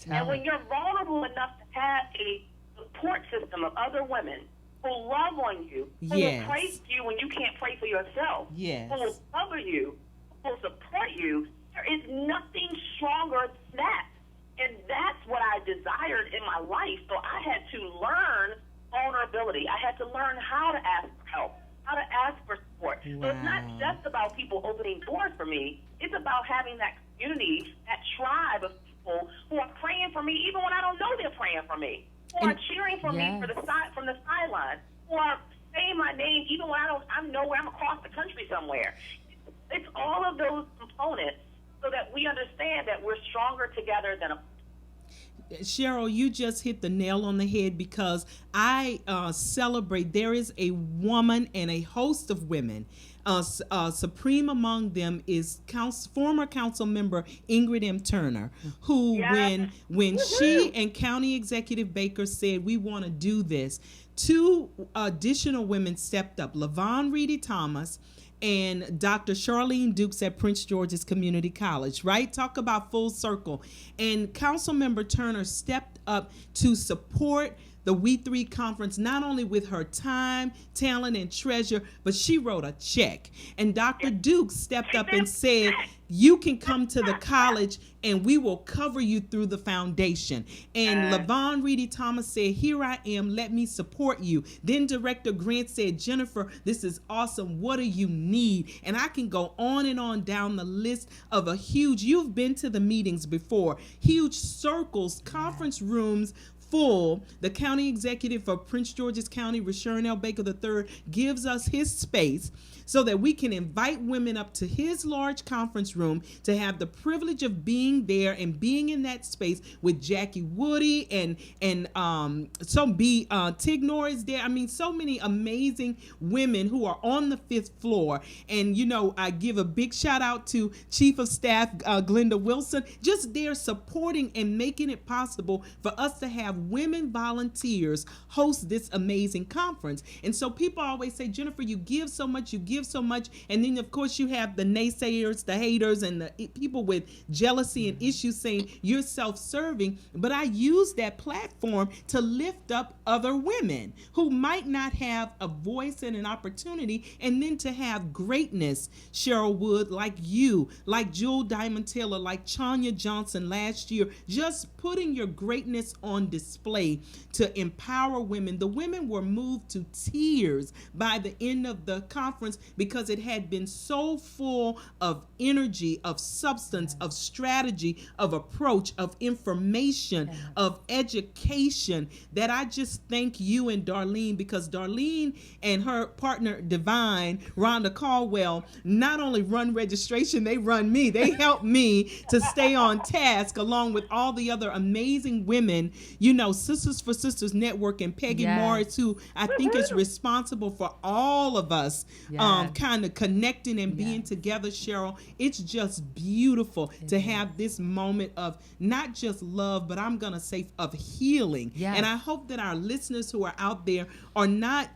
And when you're vulnerable enough to have a support system of other women who love on you, who will pray for you when you can't pray for yourself, who will cover you, who will support you, there is nothing stronger than that. And that's what I desired in my life. So I had to learn vulnerability. I had to learn how to ask for help, how to ask for support. So it's not just about people opening doors for me. It's about having that community, that tribe of people who are praying for me even when I don't know they're praying for me, who are cheering for me from the sidelines, who are saying my name even when I'm nowhere, I'm across the country somewhere. It's all of those components so that we understand that we're stronger together than a Cheryl, you just hit the nail on the head, because I celebrate there is a woman and a host of women. Supreme among them is former council member Ingrid M. Turner, who when she and County Executive Baker said, we want to do this, two additional women stepped up, LaVon Reedy Thomas and Dr. Charlene Dukes at Prince George's Community College, right? Talk about full circle. And Councilmember Turner stepped up to support the WE3 Conference, not only with her time, talent, and treasure, but she wrote a check. And Dr. Dukes stepped up and said, you can come to the college and we will cover you through the foundation. And LaVon Reedy Thomas said, here I am, let me support you. Then Director Grant said, Jennifer, this is awesome. What do you need? And I can go on and on down the list of you've been to the meetings before, huge circles, conference rooms full. The county executive for Prince George's County, Rashawn L. Baker III, gives us his space so that we can invite women up to his large conference room to have the privilege of being there and being in that space with Jackie Woody and Tignor is there. I mean, so many amazing women who are on the 5th floor. And, I give a big shout out to Chief of Staff Glenda Wilson, just there supporting and making it possible for us to have women volunteers host this amazing conference. And so people always say, Jennifer, you give so much, you give give so much. And then, of course, you have the naysayers, the haters, and the people with jealousy and issues saying you're self-serving. But I use that platform to lift up other women who might not have a voice and an opportunity, and then to have greatness, Cheryl Wood, like you, like Jewel Diamond Taylor, like Chanya Johnson last year, just putting your greatness on display to empower women. The women were moved to tears by the end of the conference because it had been so full of energy, of substance, of strategy, of approach, of information, of education, that I just thank you and Darlene, because Darlene and her partner Divine, Rhonda Caldwell, not only run registration, they run me. They help me to stay on task, along with all the other amazing women, you know, Sisters for Sisters Network, and Peggy Morris, who I think is responsible for all of us kind of connecting and being together, Cheryl. It's just beautiful to have this moment of not just love, but I'm going to say of healing. And I hope that our listeners who are out there are not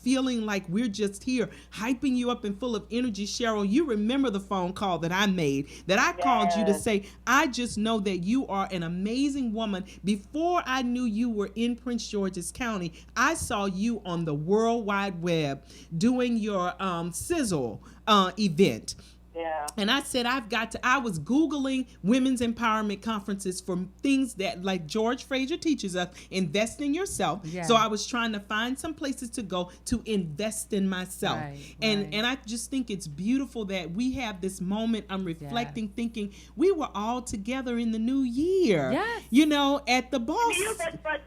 feeling like we're just here hyping you up and full of energy. Cheryl, you remember the phone call that I made, that I called you to say, I just know that you are an amazing woman. Before I knew you were in Prince George's County, I saw you on the World Wide Web doing your Sizzle event. And I said, I was Googling women's empowerment conferences for things that, like George Fraser teaches us, invest in yourself. So I was trying to find some places to go to invest in myself. And I just think it's beautiful that we have this moment. I'm reflecting, thinking we were all together in the new year, you know, at the boss.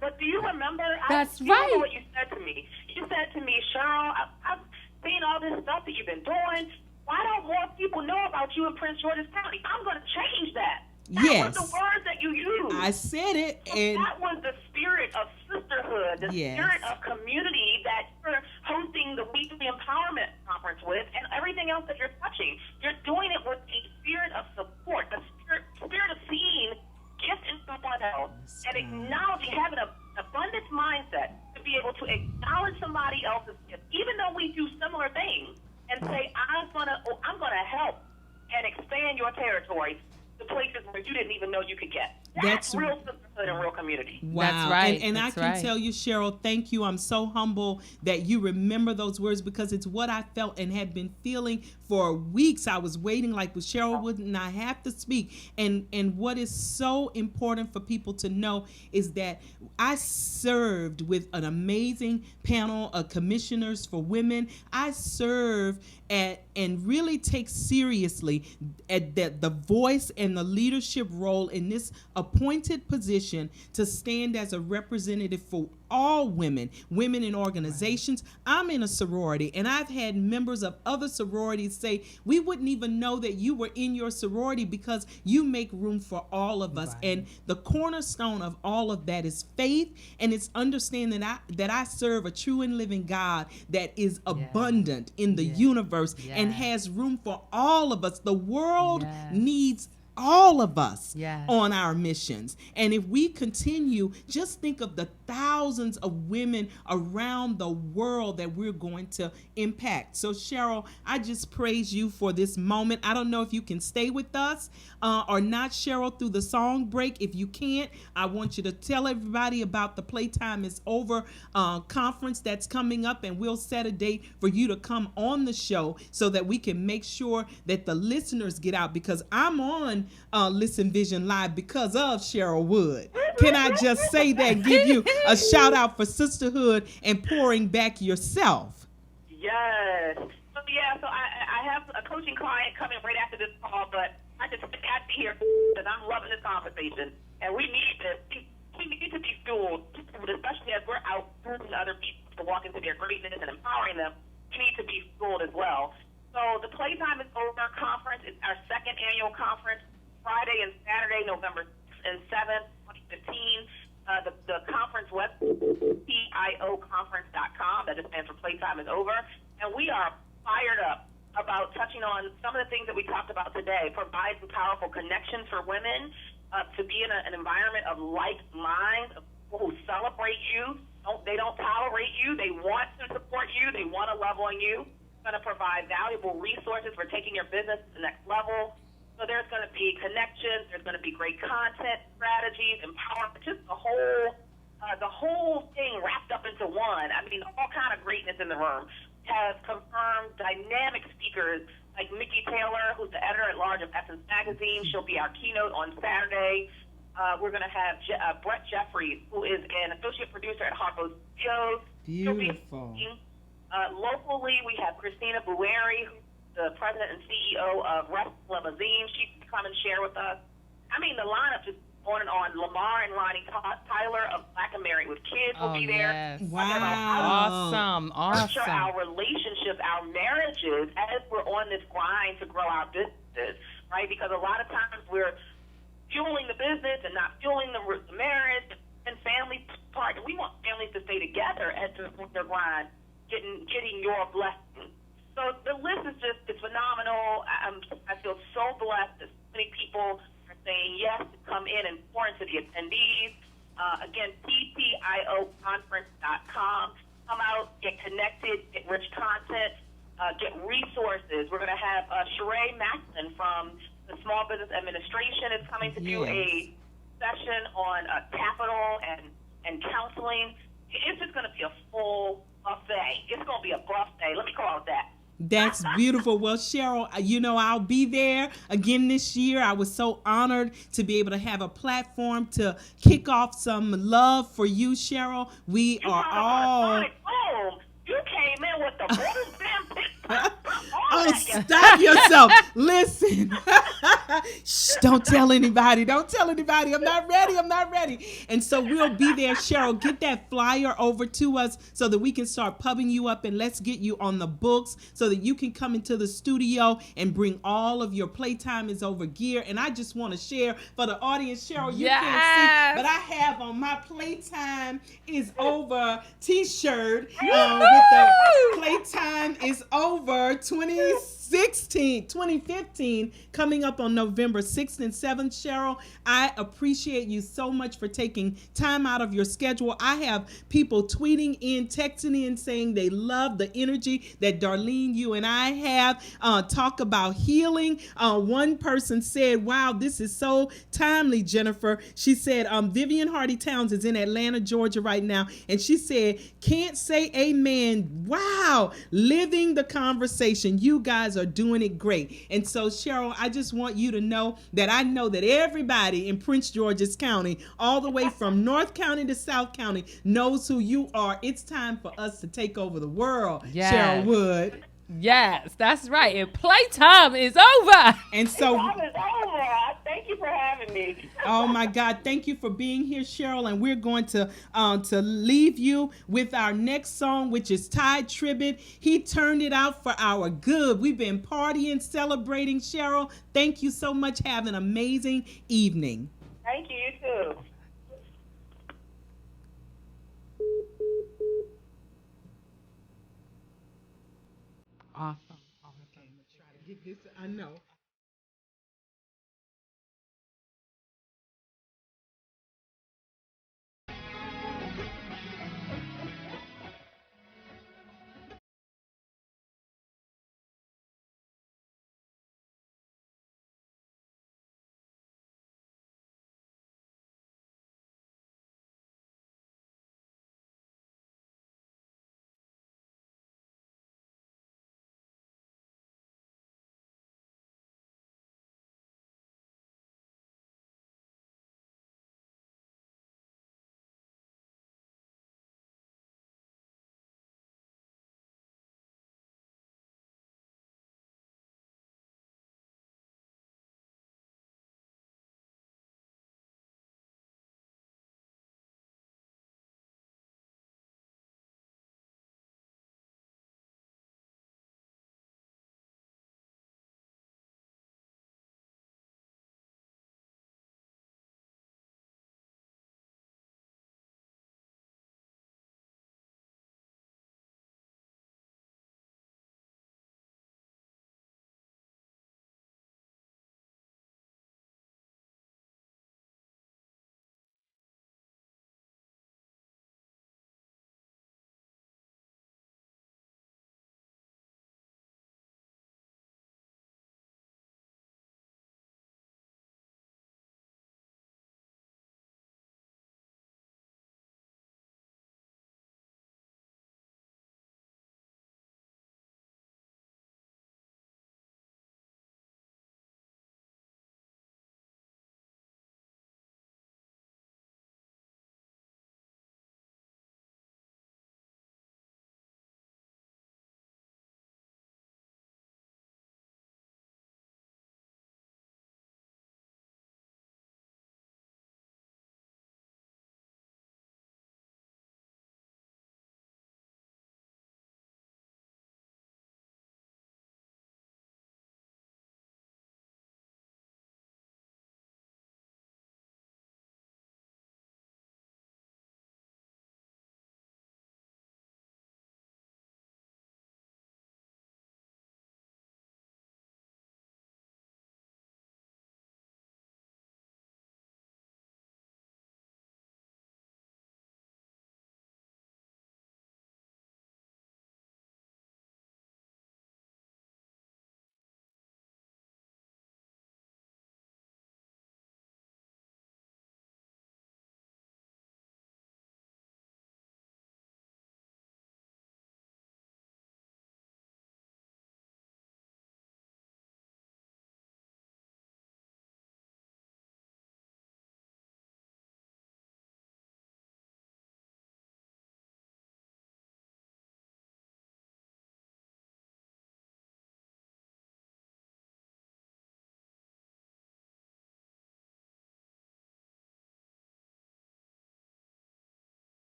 But do you remember? That's right. Remember what you said to me? You said to me, Cheryl, I've seen all this stuff that you've been doing. Why don't more people know about you in Prince George's County? I'm going to change that. That was the words that you used. I said it. And that was the spirit of sisterhood, the spirit of community that you're hosting the We3 Empowerment Conference with, and everything else that you're touching. You're doing it with a spirit of support, a spirit of seeing gift in someone else, and acknowledging, having an abundance mindset to be able to acknowledge somebody else's gift, even though we do similar things. And say, I'm gonna help and expand your territory to places where you didn't even know you could get. That's real sisterhood and real community. Wow. That's right. And I can tell you, Cheryl, thank you. I'm so humble that you remember those words, because it's what I felt and had been feeling for weeks. I was waiting, like, with Cheryl, wouldn't I have to speak? And what is so important for people to know is that I served with an amazing panel of commissioners for women. I serve and really take seriously the voice and the leadership role in this appointed position to stand as a representative for all women in organizations. I'm in a sorority, and I've had members of other sororities say, we wouldn't even know that you were in your sorority because you make room for all of us. And the cornerstone of all of that is faith, and it's understanding that I serve a true and living God that is abundant in the universe and has room for all of us. The world needs all of us on our missions. And if we continue, just think of the thousands of women around the world that we're going to impact. So Cheryl, I just praise you for this moment. I don't know if you can stay with us or not, Cheryl, through the song break. If you can't, I want you to tell everybody about the Playtime is Over conference that's coming up, and we'll set a date for you to come on the show so that we can make sure that the listeners get out, because I'm on Listen Vision Live because of Cheryl Wood. Can I just say that, give you a shout out for sisterhood and pouring back yourself? Yes. So I have a coaching client coming right after this call, but I just have to hear because I'm loving this conversation, and we need to be fueled, especially as we're out fueling other people to walk into their greatness and empowering them. We need to be fueled as well. So the Playtime is Over conference is our second annual conference, Friday and Saturday, November 6th and 7th, 2015. The conference website is PIOconference.com. That just stands for Playtime is Over. And we are fired up about touching on some of the things that we talked about today, providing powerful connections for women to be in an environment of like minds, of people who celebrate you. They don't tolerate you. They want to support you. They want to love on you. going to provide valuable resources for taking your business to the next level. So there's going to be connections, there's going to be great content, strategies, empowerment, just the whole thing wrapped up into one. I mean, all kind of greatness in the room. Have confirmed dynamic speakers like Mickey Taylor, who's the editor-at-large of Essence Magazine. She'll be our keynote on Saturday. We're going to have Brett Jeffries, who is an associate producer at Harpo Studios. Beautiful. Locally, we have Christina Bueri, who's the president and CEO of Rest Limousine. She can come and share with us. I mean, the lineup just on and on. Lamar and Ronnie Tyler of Black and Married with Kids will be there. Yes. Wow. Awesome. Nurture our relationships, our marriages, as we're on this grind to grow our businesses, right? Because a lot of times we're fueling the business and not fueling the marriage and family part. And we want families to stay together as their grind, getting your blessing. So the list is it's phenomenal. I feel so blessed that so many people are saying yes to come in and pour into the attendees. Again, PTIOconference.com. Come out, get connected, get rich content, get resources. We're going to have Sheree Maxson from the Small Business Administration is coming to do a session on capital and counseling. It's just going to be a full buffet. It's going to be a buffet. Let me call it that. That's beautiful. Well, Cheryl, I'll be there again this year. I was so honored to be able to have a platform to kick off some love for you, Cheryl. We are all... Boom. You came in with the boom, bam, bam. Oh, stop yourself. Listen. Shh, don't tell anybody. Don't tell anybody. I'm not ready. And so we'll be there, Cheryl. Get that flyer over to us so that we can start pubbing you up, and let's get you on the books so that you can come into the studio and bring all of your Playtime is Over gear. And I just want to share for the audience, Cheryl, you can't see, but I have on my Playtime is Over t-shirt with the Playtime is Over 2015 coming up on November 6th and 7th. Cheryl, I appreciate you so much for taking time out of your schedule. I have people tweeting in, texting in, saying they love the energy that Darlene, you and I have. Talk about healing. One person said, wow, this is so timely, Jennifer. She said, Vivian Hardy Towns is in Atlanta, Georgia right now. And she said, can't say amen. Wow. Living the conversation. You guys are doing it great. And so, Cheryl, I just want you to know that I know that everybody in Prince George's County, all the way from North County to South County, knows who you are. It's time for us to take over the world, Cheryl Wood. Yes, that's right. And Playtime is over. And so, Playtime is over. Thank you for having me. oh my God, thank you for being here, Cheryl. And we're going to leave you with our next song, which is Tide Tribbett. He turned it out for our good. We've been partying, celebrating, Cheryl. Thank you so much. Have an amazing evening. Thank you, you too. Awesome. Okay, I'm gonna try to get this. I know.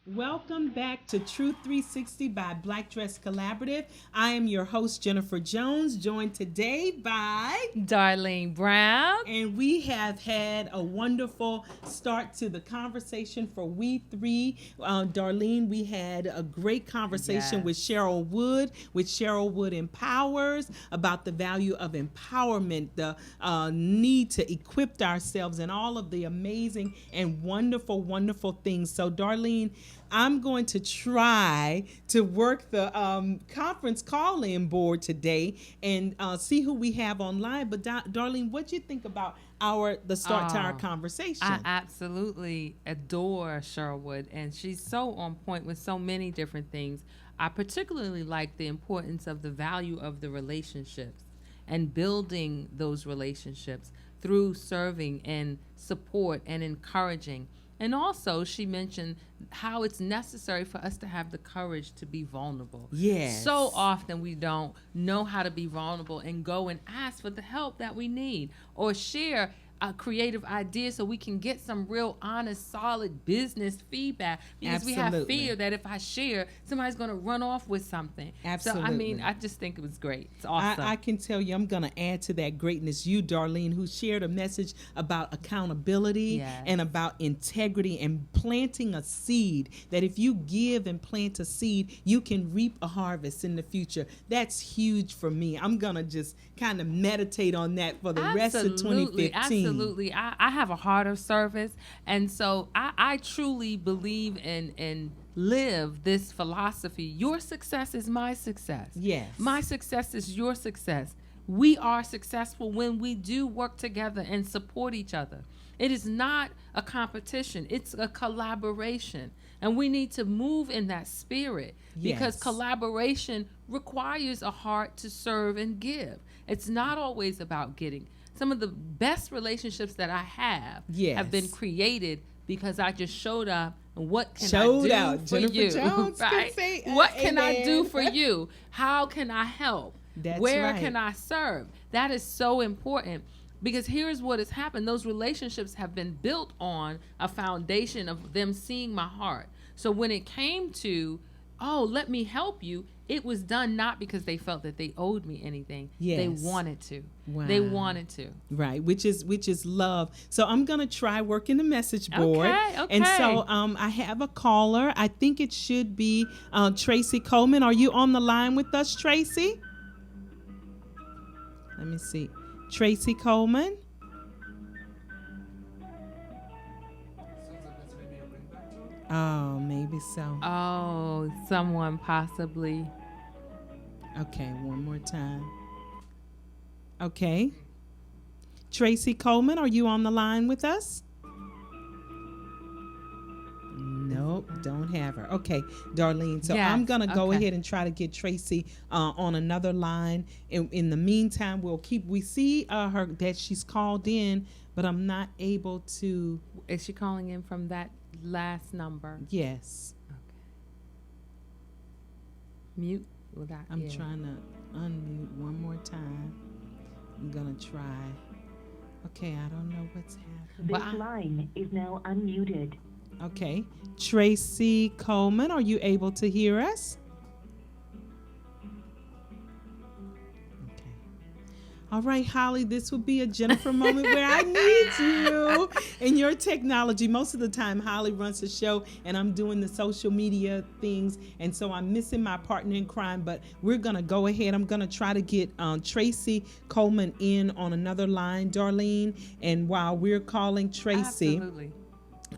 Welcome back to Truth 360 by Black Dress Collaborative. I am your host, Jennifer Jones, joined today by Darlene Brown. And we have had a wonderful start to the conversation for WE3. Darlene, we had a great conversation Yes. with Cheryl Wood, Empowers, about the value of empowerment, the need to equip ourselves, and all of the amazing and wonderful, wonderful things. So, Darlene, I'm going to try to work the conference call-in board today and see who we have online. But Darlene, what do you think about the start to our conversation? I absolutely adore Cheryl Wood, and she's so on point with so many different things. I particularly like the importance of the value of the relationships and building those relationships through serving and support and encouraging. And also, she mentioned how it's necessary for us to have the courage to be vulnerable. Yes. So often we don't know how to be vulnerable and go and ask for the help that we need or share a creative idea so we can get some real honest, solid business feedback, because we have Absolutely. fear that if I share, somebody's going to run off with something. Absolutely. So, I mean, I just think it was great. It's awesome. I can tell you, I'm going to add to that greatness. You, Darlene, who shared a message about accountability Yes. and about integrity and planting a seed, that if you give and plant a seed, you can reap a harvest in the future. That's huge for me. I'm going to just kind of meditate on that for the rest of 2015. Absolutely. I have a heart of service. And so I truly believe and live this philosophy. Your success is my success. Yes. My success is your success. We are successful when we do work together and support each other. It is not a competition. It's a collaboration. And we need to move in that spirit, because Yes. collaboration requires a heart to serve and give. It's not always about getting. Some of the best relationships that I have Yes. have been created because I just showed up. And what can Showed I do out. for Jennifer you? Jones can Right? say, What can I amen. do for you? How can I help? That's Where right. can I serve? That is so important, because here's what has happened. Those relationships have been built on a foundation of them seeing my heart. So when it came to, oh, let me help you, it was done not because they felt that they owed me anything. Yes. They wanted to. Wow. They wanted to. Right, which is love. So I'm gonna try working the message board. Okay. And so I have a caller. I think it should be Tracy Coleman. Are you on the line with us, Tracy? Let me see. Tracy Coleman. Oh, maybe so. Oh, someone possibly. Okay, one more time. Okay. Tracy Coleman, are you on the line with us? Nope, don't have her. Okay, Darlene. So Yes, I'm going to go okay. ahead and try to get Tracy on another line. In the meantime, we see her that she's called in, but I'm not able to. Is she calling in from that last number? Yes, Okay. Mute. Well, that, I'm yeah. trying to unmute one more time. I'm going to try. Okay, I don't know what's happening. This Well, line is now unmuted. Okay. Tracy Coleman, are you able to hear us? Okay. All right, Holly, this will be a Jennifer moment where I need you and your technology. Most of the time, Holly runs the show and I'm doing the social media things, and so I'm missing my partner in crime, but we're going to go ahead. I'm going to try to get Tracy Coleman in on another line, Darlene, and while we're calling Tracy, Absolutely.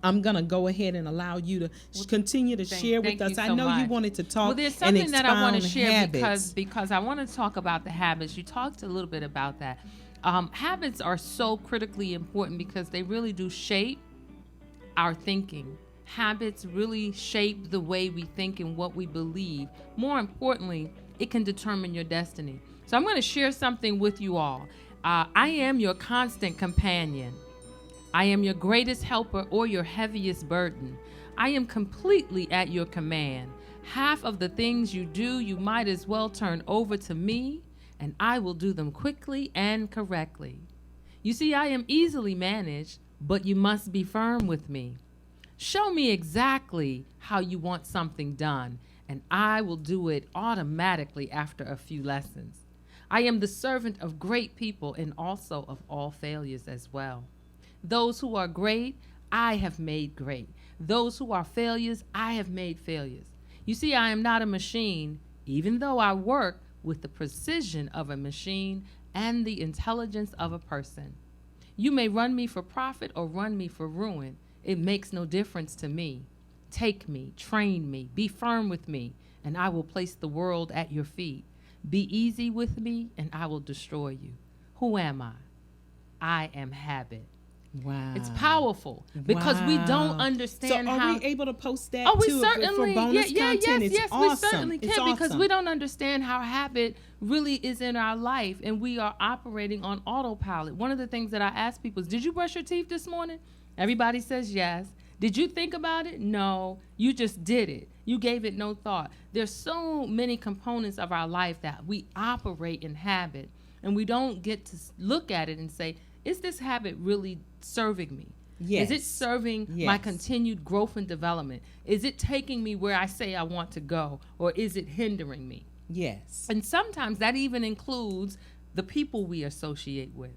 I'm going to go ahead and allow you to continue to share with thank us. you I so know you much. wanted to talk Well, there's and something that I want to expound share habits. because I want to talk about the habits. You talked a little bit about that. Habits are so critically important because they really do shape our thinking. Habits really shape the way we think and what we believe. More importantly, it can determine your destiny. So I'm going to share something with you all. I am your constant companion. I am your greatest helper or your heaviest burden. I am completely at your command. Half of the things you do, you might as well turn over to me, and I will do them quickly and correctly. You see, I am easily managed, but you must be firm with me. Show me exactly how you want something done, and I will do it automatically after a few lessons. I am the servant of great people and also of all failures as well. Those who are great, I have made great. Those who are failures, I have made failures. You see, I am not a machine, even though I work with the precision of a machine and the intelligence of a person. You may run me for profit or run me for ruin. It makes no difference to me. Take me, train me, be firm with me, and I will place the world at your feet. Be easy with me, and I will destroy you. Who am I? I am habit. Wow. It's powerful because we don't understand so are how. we able to post that Oh, we too certainly, for bonus content? It's yes, awesome. we certainly It's can because awesome. we don't understand how habit really is in our life, and we are operating on autopilot. One of the things that I ask people is, did you brush your teeth this morning? Everybody says yes. Did you think about it? No. You just did it. You gave it no thought. There's so many components of our life that we operate in habit, and we don't get to look at it and say, is this habit really serving me? Yes. Is it serving my continued growth and development? Is it taking me where I say I want to go, or is it hindering me? Yes. And sometimes that even includes the people we associate with,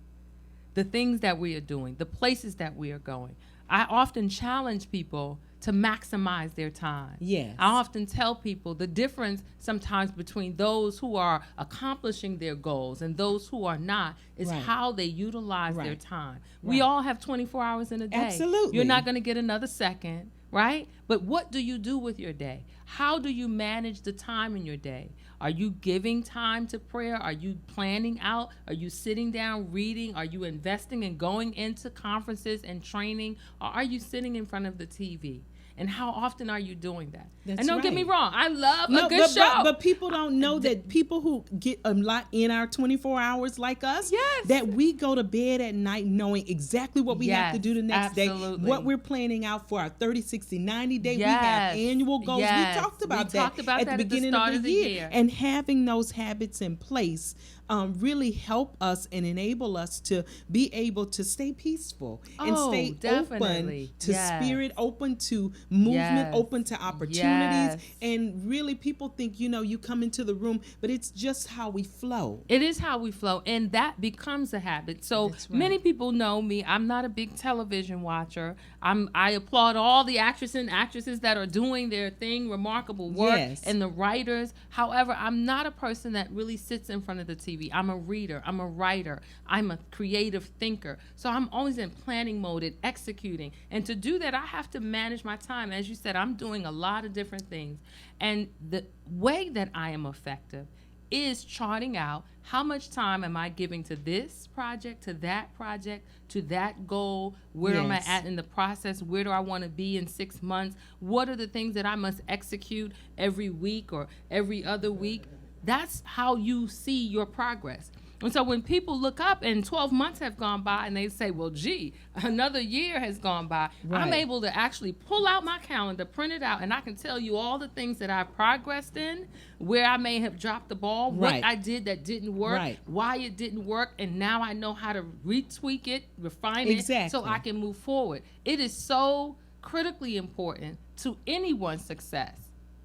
the things that we are doing, the places that we are going. I often challenge people to maximize their time. Yes. I often tell people the difference sometimes between those who are accomplishing their goals and those who are not is Right. how they utilize their Right. time. Right. We all have 24 hours in a day. Absolutely. You're not going to get another second, right? But what do you do with your day? How do you manage the time in your day? Are you giving time to prayer? Are you planning out? Are you sitting down reading? Are you investing in going into conferences and training? Or are you sitting in front of the TV? And how often are you doing that? That's and don't get me right. wrong, I love a good show. But people don't know that people who get a lot in our 24 hours like us, Yes. that we go to bed at night knowing exactly what we have to Yes, do the next day, absolutely. what we're planning out for our 30, 60, 90 day. Yes. We have annual goals. Yes. We talked about We talked about at that the at the beginning start of the year. And having those habits in place really help us and enable us to be able to stay peaceful and Oh, stay definitely. open to Yes. spirit, open to movement, Yes. open to opportunities. Yes. And really, people think, you come into the room, but it's just how we flow. It is how we flow, and that becomes a habit. So That's right. many people know me. I'm not a big television watcher. I applaud all the actresses and actresses that are doing their thing, remarkable work, Yes. and the writers. However, I'm not a person that really sits in front of the TV. I'm a reader. I'm a writer. I'm a creative thinker. So I'm always in planning mode and executing. And to do that, I have to manage my time. As you said, I'm doing a lot of different things. And the way that I am effective is charting out how much time am I giving to this project, to that goal, where am I Yes. at in the process, where do I want to be in 6 months, what are the things that I must execute every week or every other week. That's how you see your progress. And so when people look up and 12 months have gone by and they say, well, gee, another year has gone by, Right. I'm able to actually pull out my calendar, print it out, and I can tell you all the things that I've progressed in, where I may have dropped the ball, Right. what I did that didn't work, Right. why it didn't work, and now I know how to retweak it, refine Exactly. it, so I can move forward. It is so critically important to anyone's success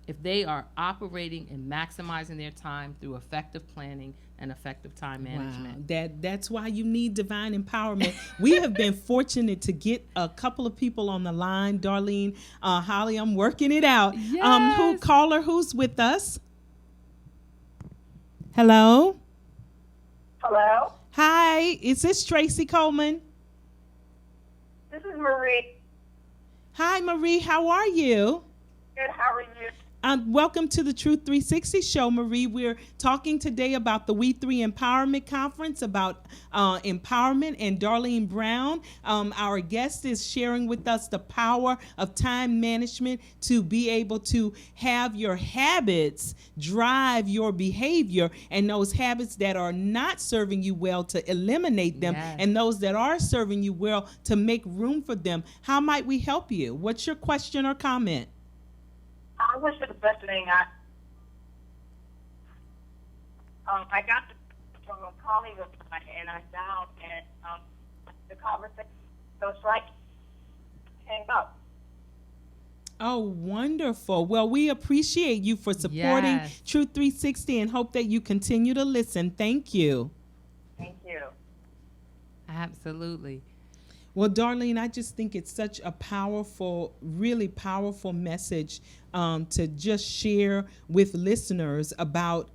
if they are operating and maximizing their time through effective planning and effective time management. Wow. That's why you need divine empowerment. We have been fortunate to get a couple of people on the line. Darlene, Holly, I'm working it out. Yes. Who's with us? Hello? Hello? Hi, is this Tracy Coleman? This is Marie. Hi, Marie, how are you? Good, how are you? Welcome to the Truth 360 show, Marie. We're talking today about the WE3 Empowerment Conference, about empowerment, and Darlene Brown, our guest, is sharing with us the power of time management to be able to have your habits drive your behavior, and those habits that are not serving you well to eliminate them, Yes. and those that are serving you well to make room for them. How might we help you? What's your question or comment? I wish for the best thing. I got from a colleague of mine, and I found that the conversation goes right hang up. Oh, wonderful. Well, we appreciate you for supporting Yes. Truth 360 and hope that you continue to listen. Thank you. Thank you. Absolutely. Well, Darlene, I just think it's such a powerful, really powerful message to just share with listeners about,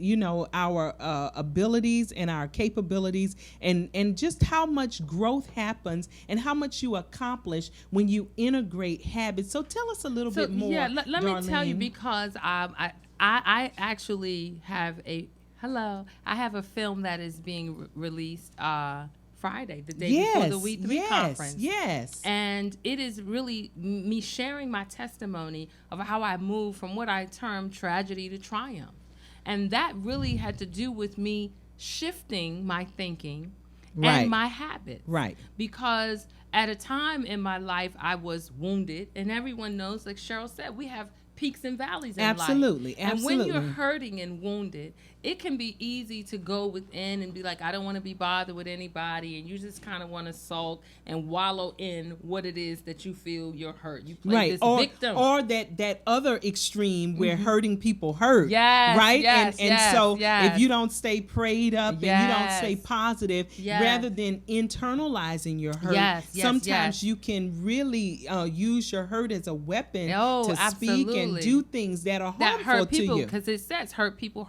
our abilities and our capabilities and just how much growth happens and how much you accomplish when you integrate habits. So tell us a little bit more, Yeah, let me tell you, Darlene. because I actually have I have a film that is being released Friday, the day before the WE3 Conference. Yes. And it is really me sharing my testimony of how I moved from what I term tragedy to triumph. And that really had to do with me shifting my thinking Right. and my habits. Right. Because at a time in my life, I was wounded. And everyone knows, like Cheryl said, we have peaks and valleys in Absolutely, life. And when you're absolutely. hurting and wounded, it can be easy to go within and be like, I don't want to be bothered with anybody, and you just kind of want to sulk and wallow in what it is that you feel you're hurt. You play this victim. Or that other extreme where hurting people hurt. Yes, Right? yes, and yes, so yes. if you don't stay prayed up and you don't Yes. stay positive, Yes. rather than internalizing your hurt, Yes, yes, sometimes yes. you can really use your hurt as a weapon Oh, to speak and absolutely. do things that are that harmful hurt people, to you. because it says hurt people.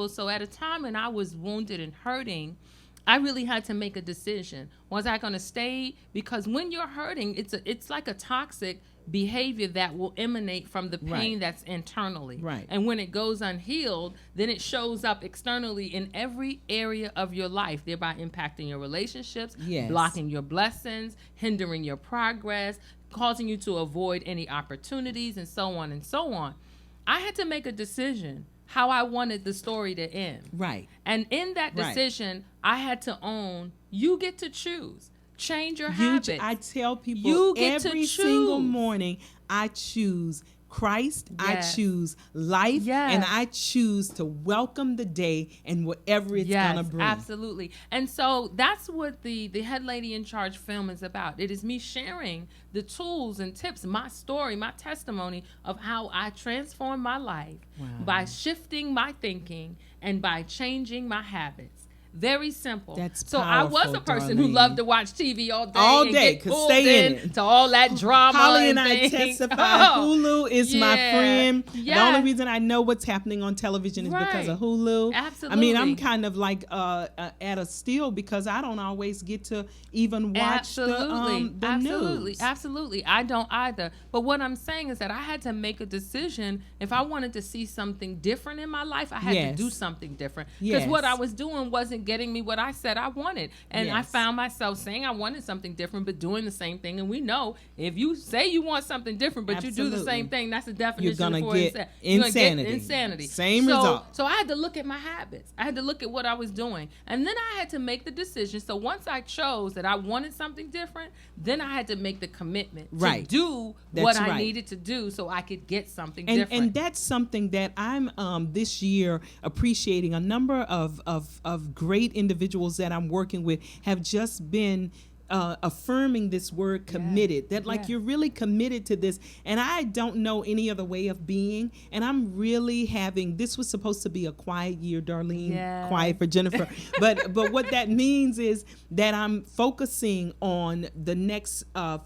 So at a time when I was wounded and hurting, I really had to make a decision. Was I going to stay? Because when you're hurting, it's like a toxic behavior that will emanate from the pain Right. that's internally. Right. And when it goes unhealed, then it shows up externally in every area of your life, thereby impacting your relationships, Yes. blocking your blessings, hindering your progress, causing you to avoid any opportunities, and so on and so on. I had to make a decision how I wanted the story to end. Right. And in that Right. decision, I had to own, you get to choose. Change your habits. I tell people You get to every single choose. morning, I choose Christ, Yes. I choose life, Yes. and I choose to welcome the day and whatever it's gonna bring. Absolutely. And so that's what the Head Lady in Charge film is about. It is me sharing the tools and tips, my story, my testimony of how I transformed my life by shifting my thinking and by changing my habits. Very simple. That's so I was powerful, a person who Darlene. loved to watch TV all day. All and day, get 'cause pulled stay in it. to all that drama. Holly and I things. testify. Oh, Hulu is my yeah. friend. The Yes. only reason I know what's happening on television is because of Right. Hulu. Absolutely. I mean, I'm kind of like at a steal because I don't always get to even watch the news. Absolutely. I don't either. But what I'm saying is that I had to make a decision. If I wanted to see something different in my life, I had Yes. to do something different. Because Yes. what I was doing wasn't getting me what I said I wanted. And I Yes. found myself saying I wanted something different, but doing the same thing. And we know if you say you want something different, but you do the Absolutely. same thing, that's the definition gonna for get You're gonna insanity. get insanity. Same so, result. So I had to look at my habits. I had to look at what I was doing. And then I had to make the decision. So once I chose that I wanted something different, then I had to make the commitment Right. to do That's what I right. needed to do so I could get something And different. that's something that I'm this year appreciating. A number of great individuals that I'm working with have just been affirming this word committed, that like Yeah. you're really committed to this. And I don't know any other way of being. And I'm really this was supposed to be a quiet year, Darlene, Yes. quiet for Jennifer. but what that means is that I'm focusing on the next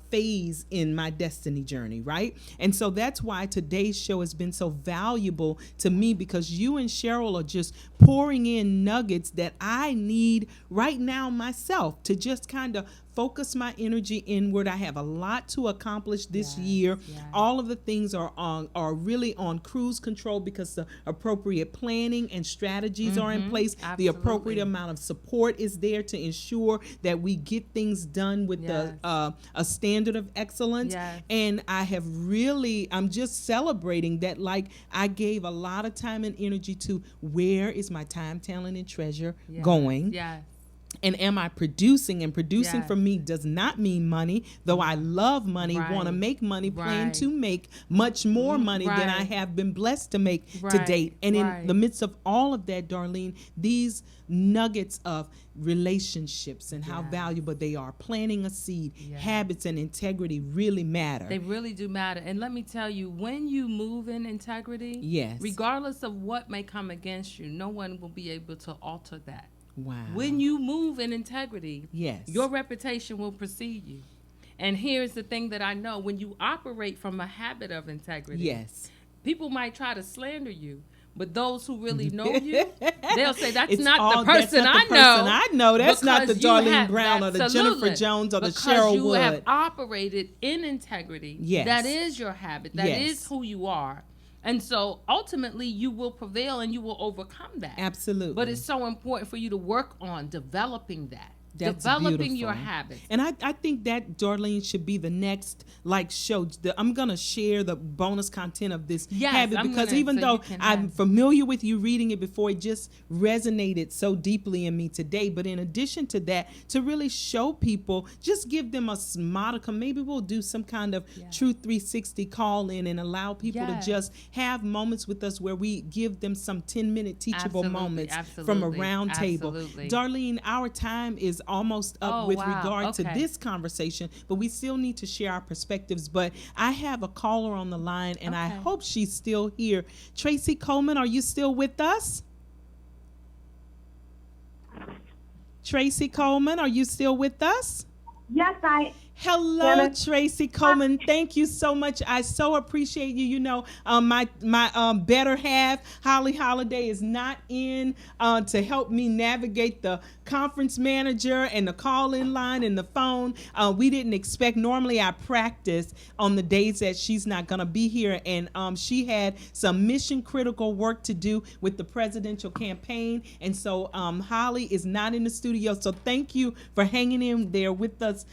phase in my destiny journey, right? And so that's why today's show has been so valuable to me, because you and Cheryl are just pouring in nuggets that I need right now myself to just kind of focus my energy inward. I have a lot to accomplish this year. yes. All of the things are really on cruise control because the appropriate planning and strategies are in place. The appropriate Absolutely. amount of support is there to ensure that we get things done with Yes. a standard of excellence. Yes. And I'm just celebrating that, like, I gave a lot of time and energy to where is my time, talent, and treasure Yes. going. Yes. And am I producing? And producing Yes. for me does not mean money, though I love money, Right. want to make money, plan Right. to make much more money than I Right. have been blessed to make to Right. date. And Right. in the midst of all of that, Darlene, these nuggets of relationships and how Yes. valuable they are, planting a seed, Yes. habits and integrity really matter. They really do matter. And let me tell you, when you move in integrity, Yes. regardless of what may come against you, no one will be able to alter that. Wow. When you move in integrity, Yes. your reputation will precede you. And here's the thing that I know, when you operate from a habit of integrity, Yes. people might try to slander you, but those who really know you, they'll say, that's It's not all- the person that's not the I know. person I know. That's not the Because you Darlene have- Brown or the absolutely. Jennifer Jones or the Because Cheryl you have Wood. operated in integrity. Yes. That is your habit. That Yes. is who you are. And so ultimately you will prevail and you will overcome that. Absolutely. But it's so important for you to work on developing that. That's developing your beautiful. habits. And I think that, Darlene, should be the next show. I'm gonna share the bonus content of this Yes, habit I'm because gonna, even so though you can I'm have- familiar with you reading it before, it just resonated so deeply in me today. But in addition to that, to really show people, just give them a modicum. Maybe we'll do some kind of Yes. True 360 call in and allow people Yes. to just have moments with us where we give them some 10-minute teachable Absolutely, moments from a absolutely, round table. absolutely. Darlene, our time is almost up with wow, regard to okay. this conversation, but we still need to share our perspectives. But I have a caller on the line, and I Okay. hope she's still here. Tracy Coleman, are you still with us? Tracy Coleman, are you still with us? Yes, Hello, Jenna. Tracy Coleman. Thank you so much. I so appreciate you. You know, my better half, Holly Holiday, is not in to help me navigate the conference manager and the call-in line and the phone. We didn't expect. Normally, I practice on the days that she's not going to be here, and she had some mission-critical work to do with the presidential campaign, and so Holly is not in the studio. So thank you for hanging in there with us,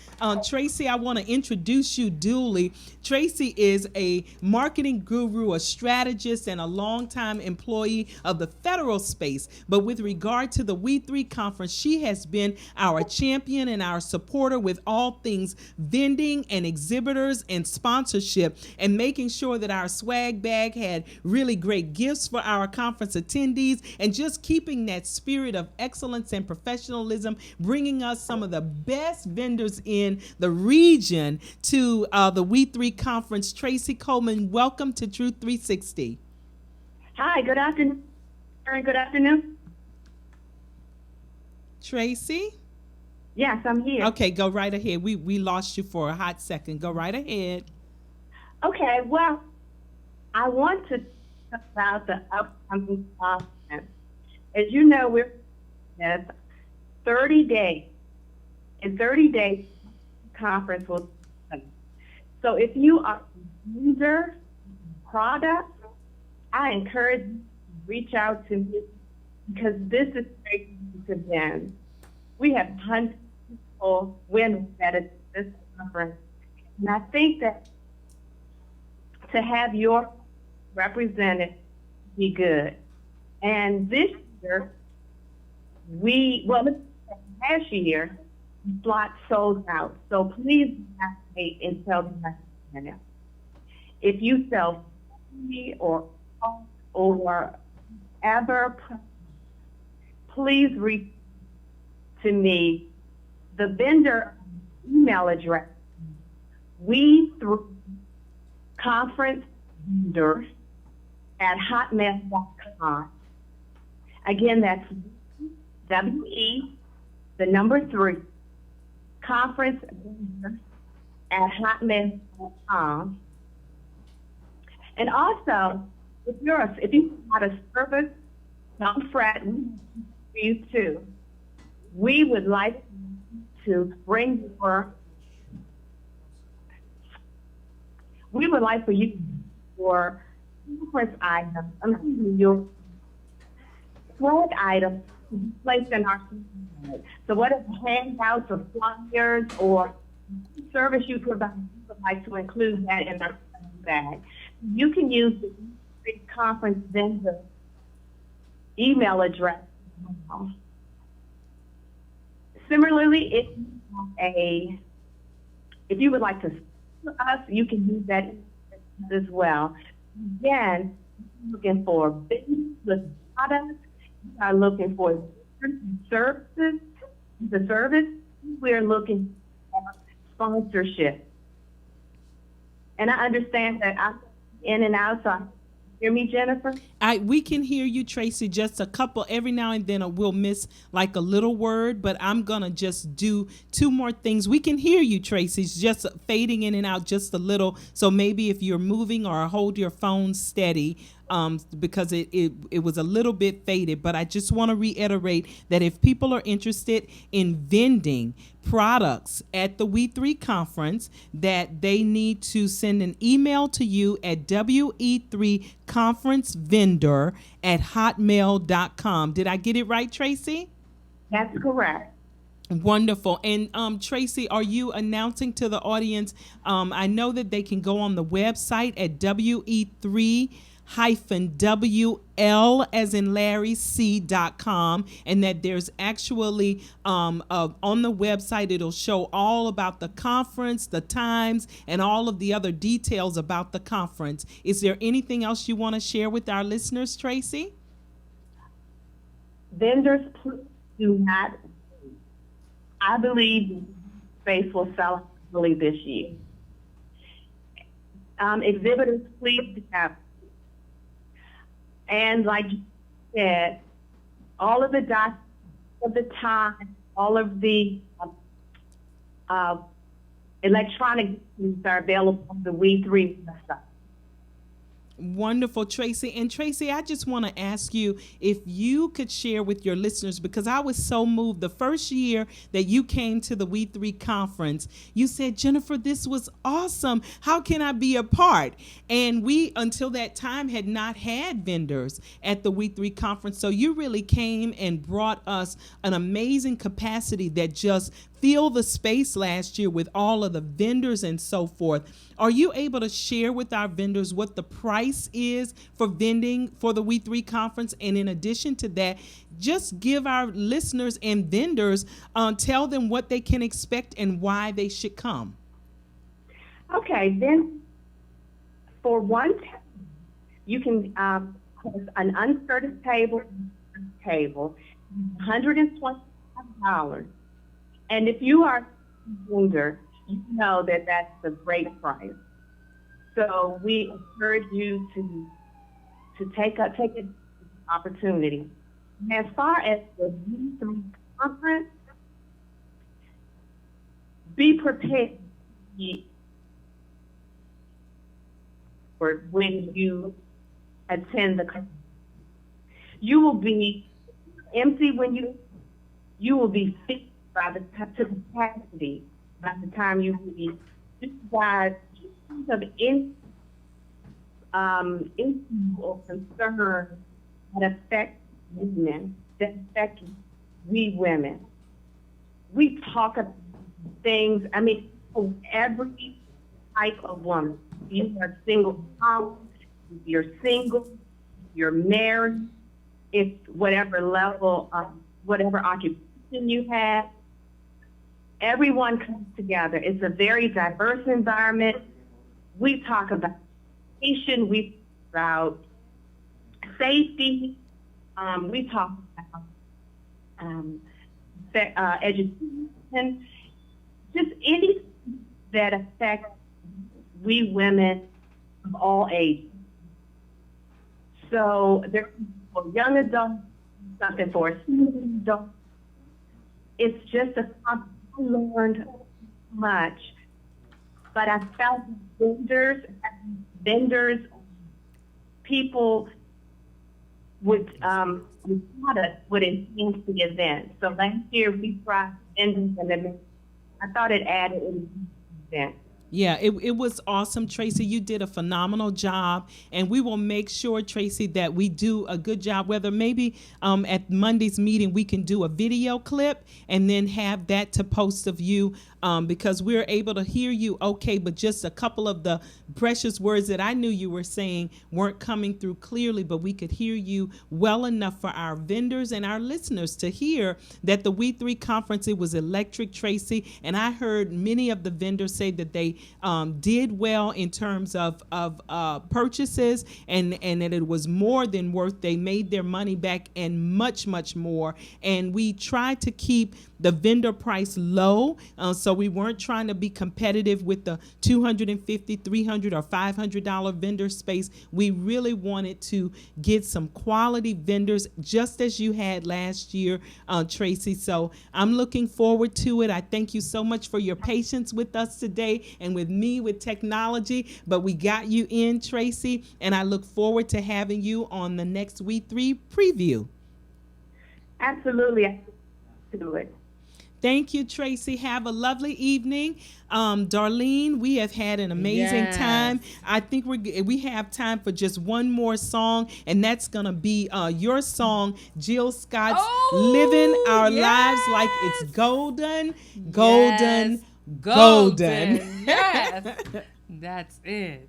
Tracy. I want to introduce you duly. Tracy is a marketing guru, a strategist, and a longtime employee of the federal space. But with regard to the WE3 Conference, she has been our champion and our supporter with all things vending and exhibitors and sponsorship, and making sure that our swag bag had really great gifts for our conference attendees, and just keeping that spirit of excellence and professionalism, bringing us some of the best vendors in the region to the WE3 Conference. Tracy Coleman, welcome to Truth 360. Hi, good afternoon. Good afternoon. Tracy? Yes, I'm here. Okay, go right ahead. We lost you for a hot second. Go right ahead. Okay, well, I want to talk about the upcoming conference. As you know, we're at 30 days. In 30 days, the conference will be. So if you are a user product, I encourage you to reach out to me because this is great to them. We have hundreds of people win at this conference. And I think that to have your represented be good. And this year, last year, slots sold out. So please do not wait until the next minute. If you sell coffee or ever, please reach to me. The vendor email address, WE3 Conference vendor at hotmail.com. Again, that's WE, the number 3, conference vendor at hotmail.com. And also, if you got a service, don't fret, we have for you too. We would like to bring for you your conference items, your swag items to be placed in our system. So whatever handouts or flyers or service you provide, we would like to include that in our bag. You can use the WE3 Conference vendor email address. Similarly, if you would like to sue us, you can use that as well. Again, looking for business with products, you are looking for services, the service, we're looking for sponsorship. And I understand that I'm in and out, so hear me, Jennifer? We can hear you, Tracy, just a couple. Every now and then we'll miss like a little word, but I'm going to just do two more things. We can hear you, Tracy. It's just fading in and out just a little. So maybe if you're moving or hold your phone steady, because it was a little bit faded. But I just want to reiterate that if people are interested in vending products at the WE3 conference, that they need to send an email to you at WE3conferencevendor@hotmail.com. Did I get it right, Tracy? That's correct. Wonderful. And Tracy, are you announcing to the audience? I know that they can go on the website at WE3-WL as in Larry C.com, and that there's actually on the website it'll show all about the conference, the times, and all of the other details about the conference. Is there anything else you want to share with our listeners, Tracy? Vendors, please do not. I believe space will sell early this year. Exhibitors, please have. And like you said, all of the documents of the time, all of the electronic documents are available on the WE3 website. Wonderful, Tracy. And Tracy, I just want to ask you if you could share with your listeners, because I was so moved. The first year that you came to the WE3 conference, you said, Jennifer, this was awesome. How can I be a part? And we, until that time, had not had vendors at the WE3 conference. So you really came and brought us an amazing capacity that just filled the space last year with all of the vendors and so forth. Are you able to share with our vendors what the price is for vending for the WE3 conference? And in addition to that, just give our listeners and vendors, tell them what they can expect and why they should come. Okay, then for one, you can an unskirted table, $125. And if you are a vendor, you know that that's a great price. So we encourage you to take an opportunity. As far as the WE3 conference, be prepared for when you attend the conference. You will be empty when you will be fit by the capacity by the time you leave. Just guys, of any issue or concern that affects women, that affects we women. We talk about things, I mean, for every type of woman. You are single mom, you're single, you're married, it's whatever level of whatever occupation you have. Everyone comes together. It's a very diverse environment. We talk about education, we talk about safety, we talk about education, just anything that affects we women of all ages. So there's for young adults, something for adults. It's just I learned much, but I felt vendors, people would enhance the event. So last year we brought vendors, and I thought it added to the event. Yeah, it was awesome, Tracy. You did a phenomenal job, and we will make sure, Tracy, that we do a good job. Whether maybe at Monday's meeting we can do a video clip and then have that to post of you, because we're able to hear you okay, but just a couple of the precious words that I knew you were saying weren't coming through clearly, but we could hear you well enough for our vendors and our listeners to hear that the We3 conference, it was electric, Tracy, and I heard many of the vendors say that they did well in terms of purchases, and that it was more than worth. They made their money back and much, much more. And we tried to keep the vendor price low, so we weren't trying to be competitive with the $250, $300, or $500 vendor space. We really wanted to get some quality vendors, just as you had last year, Tracy. So I'm looking forward to it. I thank you so much for your patience with us today and with me with technology, but we got you in, Tracy, and I look forward to having you on the next We3 preview. Absolutely, I can do it. Thank you, Tracy. Have a lovely evening. Darlene, we have had an amazing time. I think we have time for just one more song, and that's going to be your song, Jill Scott's Living Our Lives Like It's Golden, Golden, Yes. Golden. Yes. That's it.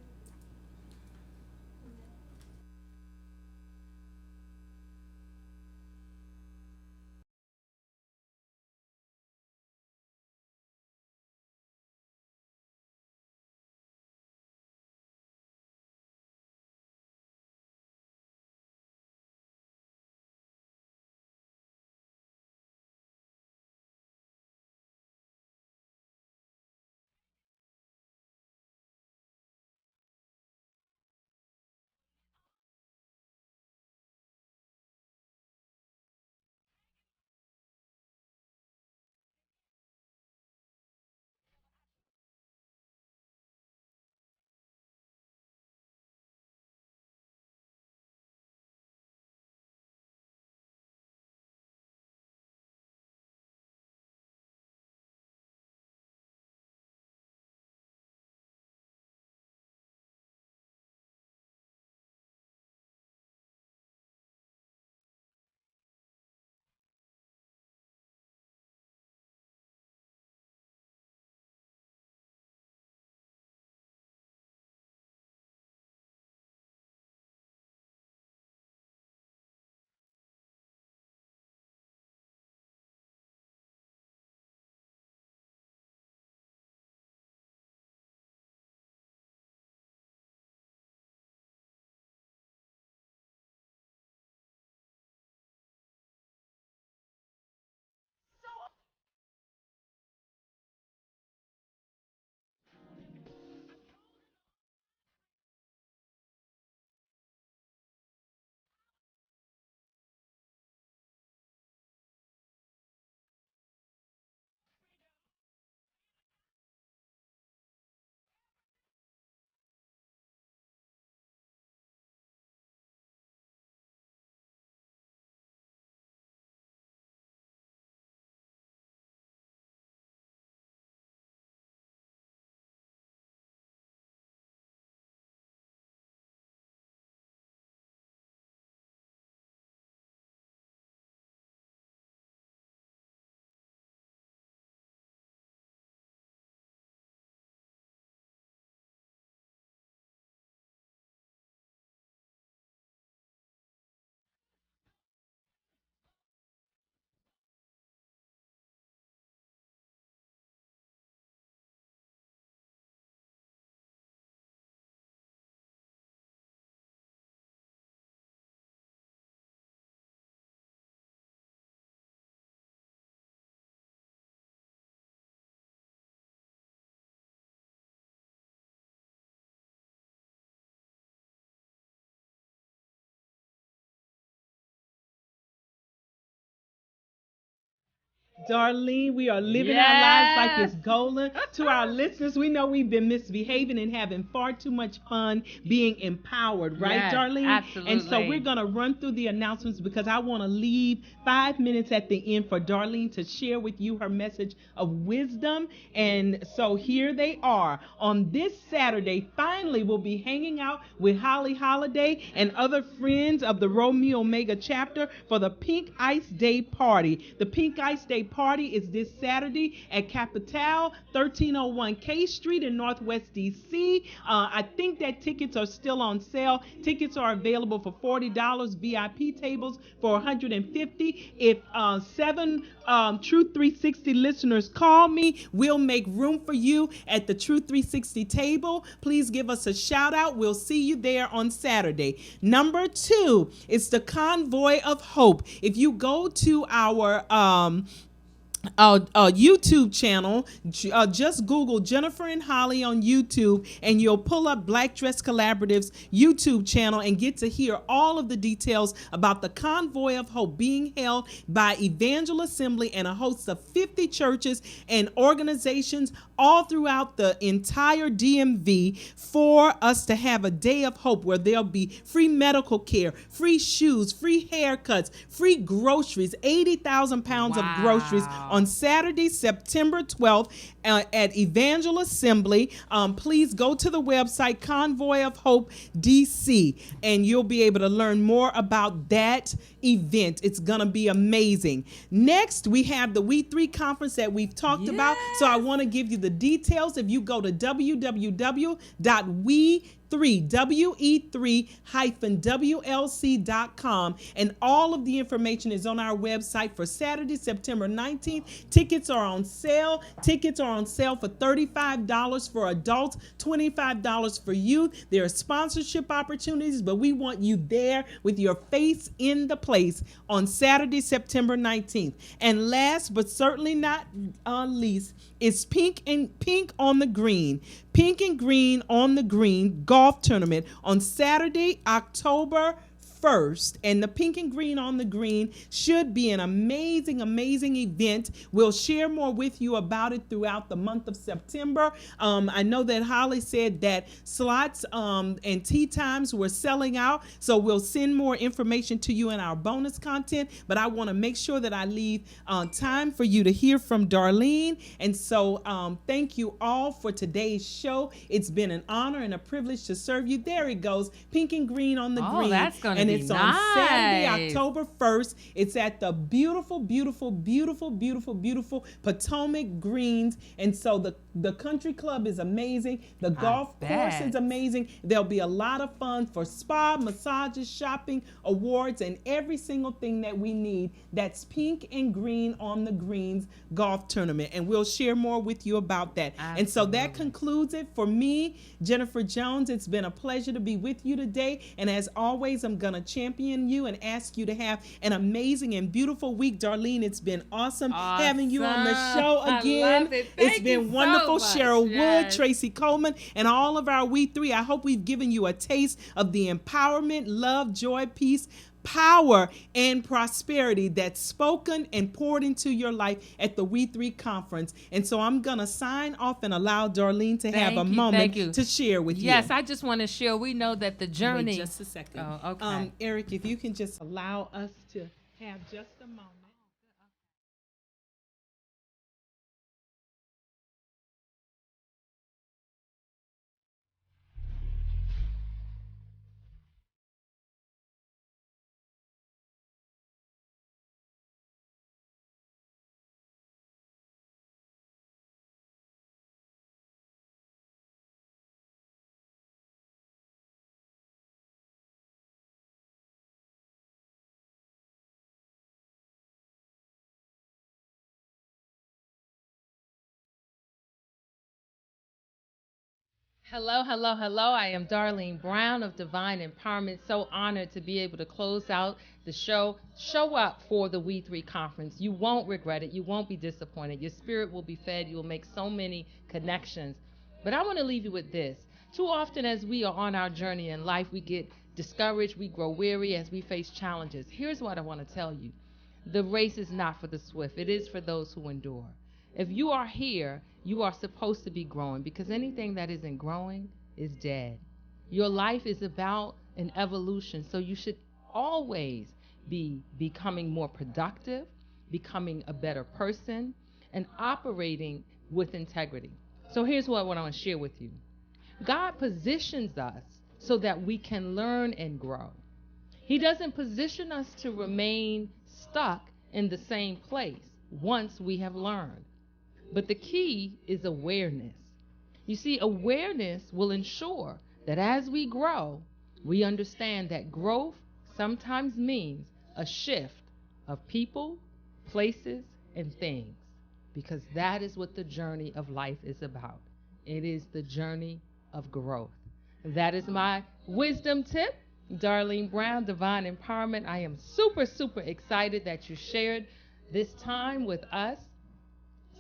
Darlene, we are living our lives like Yes. it's golden. To our listeners, we know we've been misbehaving and having far too much fun being empowered, right, Yes, Darlene? And so we're absolutely. going to run through the announcements because I want to leave 5 minutes at the end for Darlene to share with you her message of wisdom. And so here they are. On this Saturday, finally, we'll be hanging out with Holly Holiday and other friends of the Romeo Omega chapter for the Pink Ice Day Party. The Pink Ice Day Party is this Saturday at Capital, 1301 K Street in Northwest DC. I think that tickets are still on sale. Tickets are available for $40, VIP tables for $150. If seven Truth 360 listeners call me, we'll make room for you at the Truth 360 table. Please give us a shout out. We'll see you there on Saturday. Number two, it's the Convoy of Hope. If you go to our YouTube channel, just Google Jennifer and Holly on YouTube, and you'll pull up Black Dress Collaborative's YouTube channel and get to hear all of the details about the Convoy of Hope being held by Evangel Assembly and a host of 50 churches and organizations all throughout the entire DMV for us to have a day of hope where there'll be free medical care, free shoes, free haircuts, free groceries, 80,000 pounds of groceries on Saturday, September 12th at Evangel Assembly. Please go to the website Convoy of Hope DC and you'll be able to learn more about that event. It's going to be amazing. Next, we have the WE3 Conference that we've talked about. So I want to give you the details. If you go to we3-WE3-WLC.com, and all of the information is on our website for Saturday, September 19th. Tickets are on sale. Tickets are on sale for $35 for adults, $25 for youth. There are sponsorship opportunities, but we want you there with your face in the place on Saturday, September 19th. And last but certainly not least, is Pink on the Green. Pink and Green on the Green golf tournament on Saturday, October 1st. And the Pink and Green on the Green should be an amazing, amazing event. We'll share more with you about it throughout the month of September. I know that Holly said that slots and tea times were selling out, so we'll send more information to you in our bonus content, but I want to make sure that I leave time for you to hear from Darlene. And so thank you all for today's show. It's been an honor and a privilege to serve you. There it goes, Pink and Green on the Green. That's gonna And be it's on nice. Saturday, October 1st. It's at the beautiful, beautiful, beautiful, beautiful, beautiful Potomac Greens. And so the country club is amazing. The golf course is amazing. There'll be a lot of fun for spa, massages, shopping, awards, and every single thing that we need. That's Pink and Green on the Greens golf tournament. And we'll share more with you about that. Absolutely. And so that concludes it for me, Jennifer Jones. It's been a pleasure to be with you today. And as always, I'm going to champion you and ask you to have an amazing and beautiful week. Darlene, it's been awesome having you on the show again. I love it. It's been you wonderful. so much. Cheryl Wood, Yes. Tracy Coleman, and all of our WE3. I hope we've given you a taste of the empowerment, love, joy, peace, power, and prosperity that's spoken and poured into your life at the WE3 Conference. And so I'm going to sign off and allow Darlene to have a moment to share with you. Yes, I just want to share. We know that the journey. Wait just a second. Oh, okay. Eric, if you can just allow us to have just a moment. Hello, hello, hello. I am Darlene Brown of Divine Empowerment. So honored to be able to close out the show. Show up for the WE3 Conference. You won't regret it. You won't be disappointed. Your spirit will be fed. You will make so many connections. But I want to leave you with this. Too often as we are on our journey in life, we get discouraged, we grow weary as we face challenges. Here's what I want to tell you. The race is not for the swift, it is for those who endure. If you are here, you are supposed to be growing, because anything that isn't growing is dead. Your life is about an evolution, so you should always be becoming more productive, becoming a better person, and operating with integrity. So here's what I want to share with you. God positions us so that we can learn and grow. He doesn't position us to remain stuck in the same place once we have learned. But the key is awareness. You see, awareness will ensure that as we grow, we understand that growth sometimes means a shift of people, places, and things, because that is what the journey of life is about. It is the journey of growth. That is my wisdom tip. Darlene Brown, Divine Empowerment. I am super, super excited that you shared this time with us.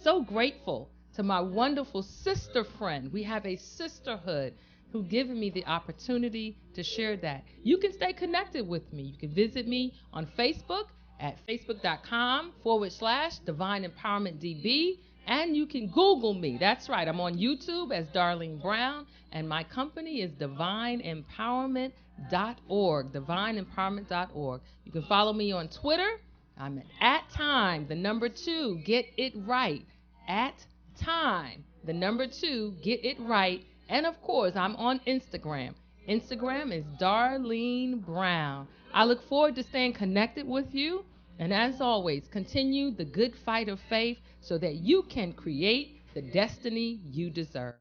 So grateful to my wonderful sister friend. We have a sisterhood who given me the opportunity to share that. You can stay connected with me. You can visit me on Facebook at facebook.com/Divine Empowerment DB. And you can Google me. That's right. I'm on YouTube as Darlene Brown, and my company is divineempowerment.org, divineempowerment.org. You can follow me on Twitter. I'm at time, the number 2, get it right. At time, the number 2, get it right. And of course, I'm on Instagram. Instagram is Darlene Brown. I look forward to staying connected with you. And as always, continue the good fight of faith so that you can create the destiny you deserve.